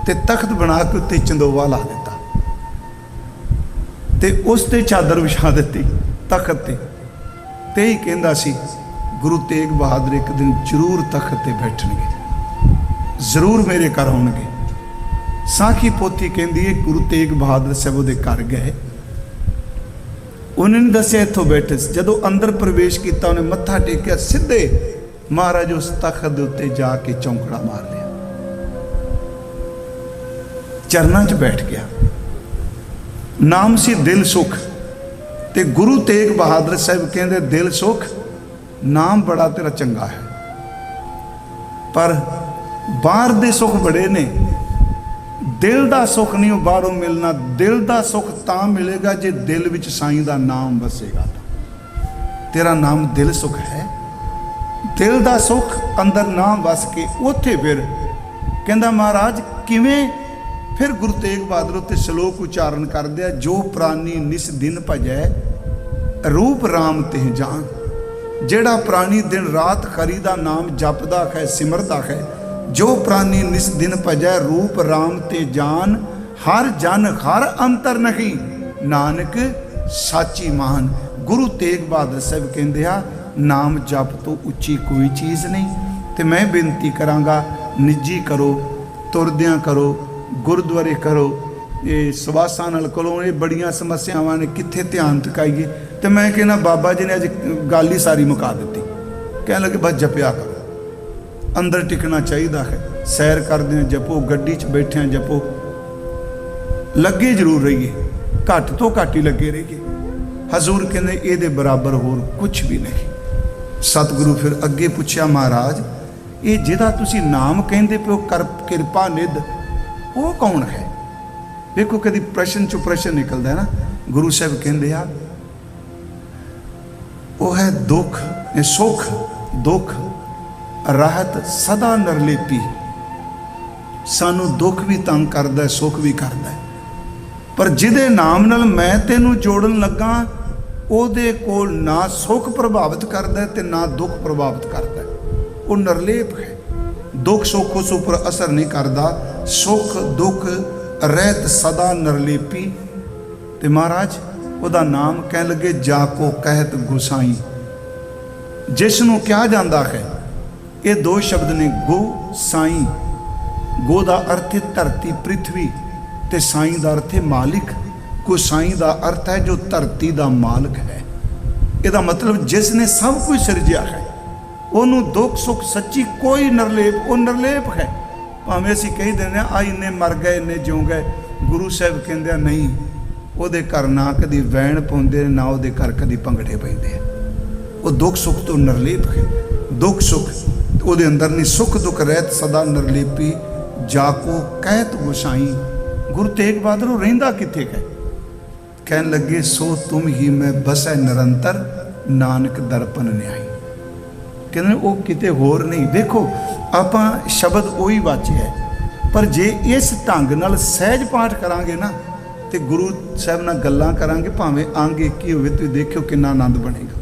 ਤੇ ਤਖਤ ਬਣਾ ਕੇ ਉੱਤੇ ਚੰਦੋਵਾ ਲਾ ਦਿੱਤਾ ਤੇ ਉਸ ਤੇ ਚਾਦਰ ਵਿਛਾ ਦਿੱਤੀ ਤਖਤ ਤੇ ਹੀ ਕਹਿੰਦਾ ਸੀ ਗੁਰੂ ਤੇਗ ਬਹਾਦਰ ਇੱਕ ਦਿਨ ਜ਼ਰੂਰ ਤਖਤ ਤੇ ਬੈਠਣਗੇ, ਜ਼ਰੂਰ ਮੇਰੇ ਘਰ ਆਉਣਗੇ। ਸਾਖੀ ਪੋਥੀ ਕਹਿੰਦੀ ਹੈ ਗੁਰੂ ਤੇਗ ਬਹਾਦਰ ਸਾਹਿਬ ਉਹਦੇ ਘਰ ਗਏ। ਉਹਨੇ ਦੱਸਿਆ ਇੱਥੋਂ ਬੈਠੇ। ਜਦੋਂ ਅੰਦਰ ਪ੍ਰਵੇਸ਼ ਕੀਤਾ, ਉਹਨੇ ਮੱਥਾ ਟੇਕਿਆ, ਸਿੱਧੇ ਮਹਾਰਾਜ ਉਸ ਤਖਤ ਦੇ ਉੱਤੇ ਜਾ ਕੇ ਚੌਂਕੜਾ ਮਾਰ ਲਿਆ, ਚਰਨਾਂ 'ਚ ਬੈਠ ਗਿਆ। ਨਾਮ ਸੀ ਦਿਲ ਸੁਖ। ਤੇ ਗੁਰੂ ਤੇਗ ਬਹਾਦਰ ਸਾਹਿਬ ਕਹਿੰਦੇ, ਦਿਲ ਸੁਖ ਨਾਮ ਬੜਾ ਤੇਰਾ ਚੰਗਾ ਹੈ, ਪਰ ਬਾਹਰ ਦੇ ਸੁਖ ਬੜੇ ਨੇ, ਦਿਲ ਦਾ ਸੁਖ ਨਹੀਂ ਉਹ ਬਾਹਰੋਂ ਮਿਲਣਾ। ਦਿਲ ਦਾ ਸੁਖ ਤਾਂ ਮਿਲੇਗਾ ਜੇ ਦਿਲ ਵਿੱਚ ਸਾਈਂ ਦਾ ਨਾਮ ਵਸੇਗਾ। ਤੇਰਾ ਨਾਮ ਦਿਲ ਸੁਖ ਹੈ। ਦਿਲ ਦਾ ਸੁਖ ਅੰਦਰ ਨਾਮ ਵਸ ਕੇ ਉੱਥੇ ਫਿਰ ਕਹਿੰਦਾ ਮਹਾਰਾਜ ਕਿਵੇਂ? ਫਿਰ ਗੁਰੂ ਤੇਗ ਬਹਾਦਰ ਉੱਤੇ ਸ਼ਲੋਕ ਉਚਾਰਨ ਕਰਦੇ ਆ, ਜੋ ਪ੍ਰਾਨੀ ਨਿਸ ਦਿਨ ਭਜੈ ਰੂਪ ਰਾਮ ਤੇ ਜਾਨ। ਜਿਹੜਾ ਪ੍ਰਾਣੀ ਦਿਨ ਰਾਤ ਹਰੀ ਦਾ ਨਾਮ ਜਪਦਾ ਹੈ, ਸਿਮਰਦਾ ਹੈ, ਜੋ ਪ੍ਰਾਨੀ ਨਿਸ ਦਿਨ ਭਜੈ ਰੂਪ ਰਾਮ ਤੇ ਜਾਨ, ਹਰ ਜਨ ਹਰ ਅੰਤਰ ਨਹੀਂ, ਨਾਨਕ ਸਾਚੀ ਮਾਨ। ਗੁਰੂ ਤੇਗ ਬਹਾਦਰ ਸਾਹਿਬ ਕਹਿੰਦੇ ਆ, ਨਾਮ ਜਪ ਤੋਂ ਉੱਚੀ ਕੋਈ ਚੀਜ਼ ਨਹੀਂ। ਤੇ ਮੈਂ ਬੇਨਤੀ ਕਰਾਂਗਾ, ਨਿੱਜੀ ਕਰੋ, ਤੁਰਦਿਆਂ ਕਰੋ, ਗੁਰਦੁਆਰੇ ਕਰੋ, ਇਹ ਸਵਾਸਾਂ ਨਾਲ ਕਰੋ। ਇਹ ਬੜੀਆਂ ਸਮੱਸਿਆਵਾਂ ਨੇ, ਕਿੱਥੇ ਧਿਆਨ ਟਿਕਾਈਏ। ਤੇ ਮੈਂ ਕਹਿੰਦਾ ਬਾਬਾ ਜੀ ਨੇ ਅੱਜ ਗੱਲ ਹੀ ਸਾਰੀ ਮੁਕਾ ਦਿੱਤੀ। ਕਹਿਣ ਲੱਗੇ ਬਸ ਜਪਿਆ ਕਰੋ, ਅੰਦਰ ਟਿਕਣਾ ਚਾਹੀਦਾ ਹੈ। ਸੈਰ ਕਰਦੇ ਜਪੋ, ਗੱਡੀ 'ਚ ਬੈਠਿਆਂ ਜਪੋ, ਲੱਗੇ ਜ਼ਰੂਰ ਰਹੀਏ, ਘੱਟ ਤੋਂ ਘੱਟ ਹੀ ਲੱਗੇ ਰਹੀਏ। ਹਜ਼ੂਰ ਕਹਿੰਦੇ ਇਹਦੇ ਬਰਾਬਰ ਹੋਰ ਕੁਝ ਵੀ ਨਹੀਂ। ਸਤਿਗੁਰੂ ਫਿਰ ਅੱਗੇ ਪੁੱਛਿਆ, ਮਹਾਰਾਜ ਇਹ ਜਿਹਦਾ ਤੁਸੀਂ ਨਾਮ ਕਹਿੰਦੇ ਪਿਓ ਕਰ ਕਿਰਪਾ ਨਿਧ, ਉਹ ਕੌਣ ਹੈ? ਵੇਖੋ ਕਦੀ ਪ੍ਰਸ਼ਨ ਚੋਂ ਪ੍ਰਸ਼ਨ ਨਿਕਲਦਾ ਹੈ ਨਾ। ਗੁਰੂ ਸਾਹਿਬ ਕਹਿੰਦੇ ਆ, ਉਹ ਹੈ ਦੁੱਖ ਸੁਖ ਦੁੱਖ ਰਾਹਤ ਸਦਾ ਨਿਰਲੇਪੀ। ਸਾਨੂੰ ਦੁੱਖ ਵੀ ਤੰਗ ਕਰਦਾ, ਸੁੱਖ ਵੀ ਕਰਦਾ, ਪਰ ਜਿਹਦੇ ਨਾਮ ਨਾਲ ਮੈਂ ਤੈਨੂੰ ਜੋੜਨ ਲੱਗਾ, ਉਹਦੇ ਕੋਲ ਨਾ ਸੁੱਖ ਪ੍ਰਭਾਵਿਤ ਕਰਦਾ ਤੇ ਨਾ ਦੁੱਖ ਪ੍ਰਭਾਵਿਤ ਕਰਦਾ। ਉਹ ਨਿਰਲੇਪ ਹੈ। ਦੁੱਖ ਸੁੱਖ ਉਸ ਉੱਪਰ ਅਸਰ ਨਹੀਂ ਕਰਦਾ। ਸੁੱਖ ਦੁੱਖ ਰਹਿਤ ਸਦਾ ਨਿਰਲੇਪੀ। ਤੇ ਮਹਾਰਾਜ ਉਹਦਾ ਨਾਮ ਕਹਿਣ ਲੱਗੇ, ਜਾ ਕੋ ਕਹਿਤ ਗੁਸਾਈ, ਜਿਸ ਨੂੰ ਕਿਹਾ ਜਾਂਦਾ ਹੈ। ਇਹ ਦੋ ਸ਼ਬਦ ਨੇ, ਗੋ ਸਾਈਂ। ਗੋ ਦਾ ਅਰਥ ਹੈ ਧਰਤੀ ਪ੍ਰਿਥਵੀ, ਤੇ ਸਾਈਂ ਦਾ ਅਰਥ ਹੈ ਮਾਲਿਕ। ਗੁਸਾਈਂ ਦਾ ਅਰਥ ਹੈ ਜੋ ਧਰਤੀ ਦਾ ਮਾਲਕ ਹੈ। ਇਹਦਾ ਮਤਲਬ ਜਿਸ ਨੇ ਸਭ ਕੁਝ ਸਿਰਜਿਆ ਹੈ, ਉਹਨੂੰ ਦੁੱਖ ਸੁੱਖ ਸੱਚੀ ਕੋਈ ਨਿਰਲੇਪ, ਉਹ ਨਿਰਲੇਪ ਹੈ। ਭਾਵੇਂ ਅਸੀਂ ਕਹੀ ਦਿੰਦੇ ਆ ਇੰਨੇ ਮਰ ਗਏ, ਇੰਨੇ ਜਿਉਂ ਗਏ। ਗੁਰੂ ਸਾਹਿਬ ਕਹਿੰਦੇ ਆ ਨਹੀਂ, ਉਹਦੇ ਘਰ ਨਾ ਕਦੀ ਵੈਣ ਪਾਉਂਦੇ, ਨਾ ਉਹਦੇ ਘਰ ਕਦੀ ਭੰਗੜੇ ਪੈਂਦੇ ਆ। ਉਹ ਦੁੱਖ ਸੁੱਖ ਤੋਂ ਨਿਰਲੇਪ ਹੈ। ਦੁੱਖ ਸੁੱਖ ਉਹਦੇ ਅੰਦਰ ਨਹੀਂ। ਸੁੱਖ ਦੁੱਖ ਰਹਿਤ ਸਦਾ ਨਿਰਲੇਪੀ, ਜਾ ਕੋ ਕਹਿਤ ਗੁਸਾਈ। ਗੁਰੂ ਤੇਗ ਬਹਾਦਰ ਉਹ ਰਹਿੰਦਾ ਕਿੱਥੇ ਹੈ? ਕਹਿਣ ਲੱਗੇ, ਸੋ ਤੁਮ ਹੀ ਮੈਂ ਬਸੈ ਨਿਰੰਤਰ, ਨਾਨਕ ਦਰਪਨ ਨਿਆਈ। ਕਹਿੰਦੇ ਉਹ ਕਿਤੇ ਹੋਰ ਨਹੀਂ। ਦੇਖੋ ਆਪਾਂ ਸ਼ਬਦ ਉਹੀ ਵਾਚਿਆ, ਪਰ ਜੇ ਇਸ ਢੰਗ ਨਾਲ ਸਹਿਜ ਪਾਠ ਕਰਾਂਗੇ ਨਾ, ਤੇ ਗੁਰੂ ਸਾਹਿਬ ਨਾਲ ਗੱਲਾਂ ਕਰਾਂਗੇ, ਭਾਵੇਂ ਅੰਗ ਇੱਕ ਹੀ ਹੋਵੇ, ਤੁਸੀਂ ਦੇਖਿਓ ਕਿੰਨਾ ਆਨੰਦ ਬਣੇਗਾ।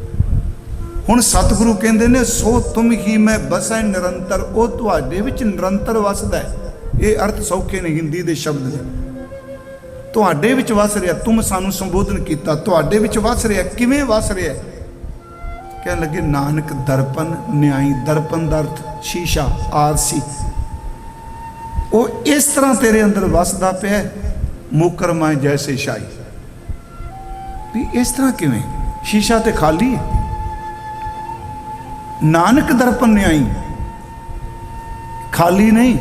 ਹੁਣ ਸਤਿਗੁਰੂ ਕਹਿੰਦੇ ਨੇ, ਸੋ ਤੁਮ ਹੀ ਮੈਂ ਬਸੈ ਨਿਰੰਤਰ। ਉਹ ਤੁਹਾਡੇ ਵਿੱਚ ਨਿਰੰਤਰ ਵਸਦਾ ਹੈ। ਇਹ ਅਰਥ ਸੌਖੇ ਨੇ ਹਿੰਦੀ ਦੇ ਸ਼ਬਦ ਨੇ। ਤੁਹਾਡੇ ਵਿੱਚ ਵਸ ਰਿਹਾ। ਤੁਮ ਸਾਨੂੰ ਸੰਬੋਧਨ ਕੀਤਾ, ਤੁਹਾਡੇ ਵਿੱਚ ਵਸ ਰਿਹਾ। ਕਿਵੇਂ ਵਸ ਰਿਹਾ? ਕਹਿਣ ਲੱਗੇ, ਨਾਨਕ ਦਰਪਨ ਨਿਆਈ। ਦਰਪਨ ਦਾ ਅਰਥ ਸ਼ੀਸ਼ਾ, ਆਰਸੀ। ਉਹ ਇਸ ਤਰ੍ਹਾਂ ਤੇਰੇ ਅੰਦਰ ਵਸਦਾ ਪਿਆ, ਮੁਕਰਮਾਏ ਜੈਸੇ ਸ਼ਾਹੀ। ਵੀ ਇਸ ਤਰ੍ਹਾਂ ਕਿਵੇਂ, ਸ਼ੀਸ਼ਾ ਤੇ ਖਾਲੀ ਹੈ। ਨਾਨਕ ਦਰਪਣ ਨਿਆਈ ਖਾਲੀ ਨਹੀਂ।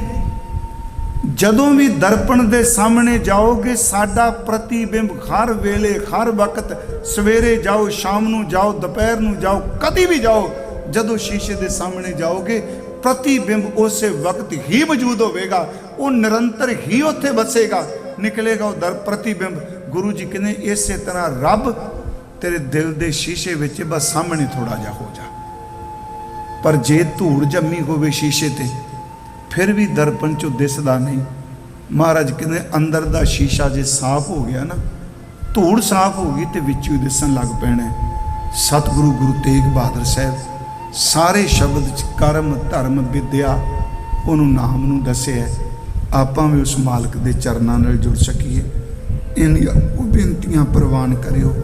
ਜਦੋਂ ਵੀ ਦਰਪਣ ਦੇ ਸਾਹਮਣੇ ਜਾਓਗੇ, ਸਾਡਾ ਪ੍ਰਤੀਬਿੰਬ ਹਰ ਵੇਲੇ ਹਰ ਵਕਤ, ਸਵੇਰੇ ਜਾਓ, ਸ਼ਾਮ ਨੂੰ ਜਾਓ, ਦੁਪਹਿਰ ਨੂੰ ਜਾਓ, ਕਦੀ ਵੀ ਜਾਓ, ਜਦੋਂ ਸ਼ੀਸ਼ੇ ਦੇ ਸਾਹਮਣੇ ਜਾਓਗੇ ਪ੍ਰਤੀਬਿੰਬ ਉਸੇ ਵਕਤ ਹੀ ਮੌਜੂਦ ਹੋਵੇਗਾ, ਉਹ ਨਿਰੰਤਰ ਹੀ ਉੱਥੇ ਵਸੇਗਾ, ਨਿਕਲੇਗਾ ਉਹ ਪ੍ਰਤੀਬਿੰਬ। ਗੁਰੂ ਜੀ ਕਹਿੰਦੇ ਇਸੇ ਤਰ੍ਹਾਂ ਰੱਬ ਤੇਰੇ ਦਿਲ ਦੇ ਸ਼ੀਸ਼ੇ ਵਿੱਚ ਬਸ ਸਾਹਮਣੇ ਥੋੜਾ ਜਿਹਾ ਹੋ ਜਾ। ਪਰ ਜੇ ਧੂੜ ਜੰਮੀ ਹੋਵੇ ਸ਼ੀਸ਼ੇ ਤੇ ਫਿਰ ਵੀ ਦਰਪਣ ਚੋਂ ਦਿਸਦਾ ਨਹੀਂ। ਮਹਾਰਾਜ ਕਹਿੰਦੇ ਅੰਦਰ ਦਾ ਸ਼ੀਸ਼ਾ ਜੇ ਸਾਫ਼ ਹੋ ਗਿਆ ਨਾ, ਧੂੜ ਸਾਫ਼ ਹੋ ਗਈ ਤੇ ਵਿੱਚੋਂ ਹੀ ਦਿਸਣ ਲੱਗ ਪੈਣਾ। ਸਤਿਗੁਰੂ ਗੁਰੂ ਤੇਗ ਬਹਾਦਰ ਸਾਹਿਬ ਸਾਰੇ ਸ਼ਬਦ 'ਚ ਕਰਮ ਧਰਮ ਵਿਦਿਆ ਉਹਨੂੰ ਨਾਮ ਨੂੰ ਦੱਸਿਆ। ਆਪਾਂ ਵੀ ਉਸ ਮਾਲਕ ਦੇ ਚਰਨਾਂ ਨਾਲ ਜੁੜ ਸਕੀਏ। ਇੰਨੀਆਂ ਉਹ ਬੇਨਤੀਆਂ ਪ੍ਰਵਾਨ ਕਰਿਓ।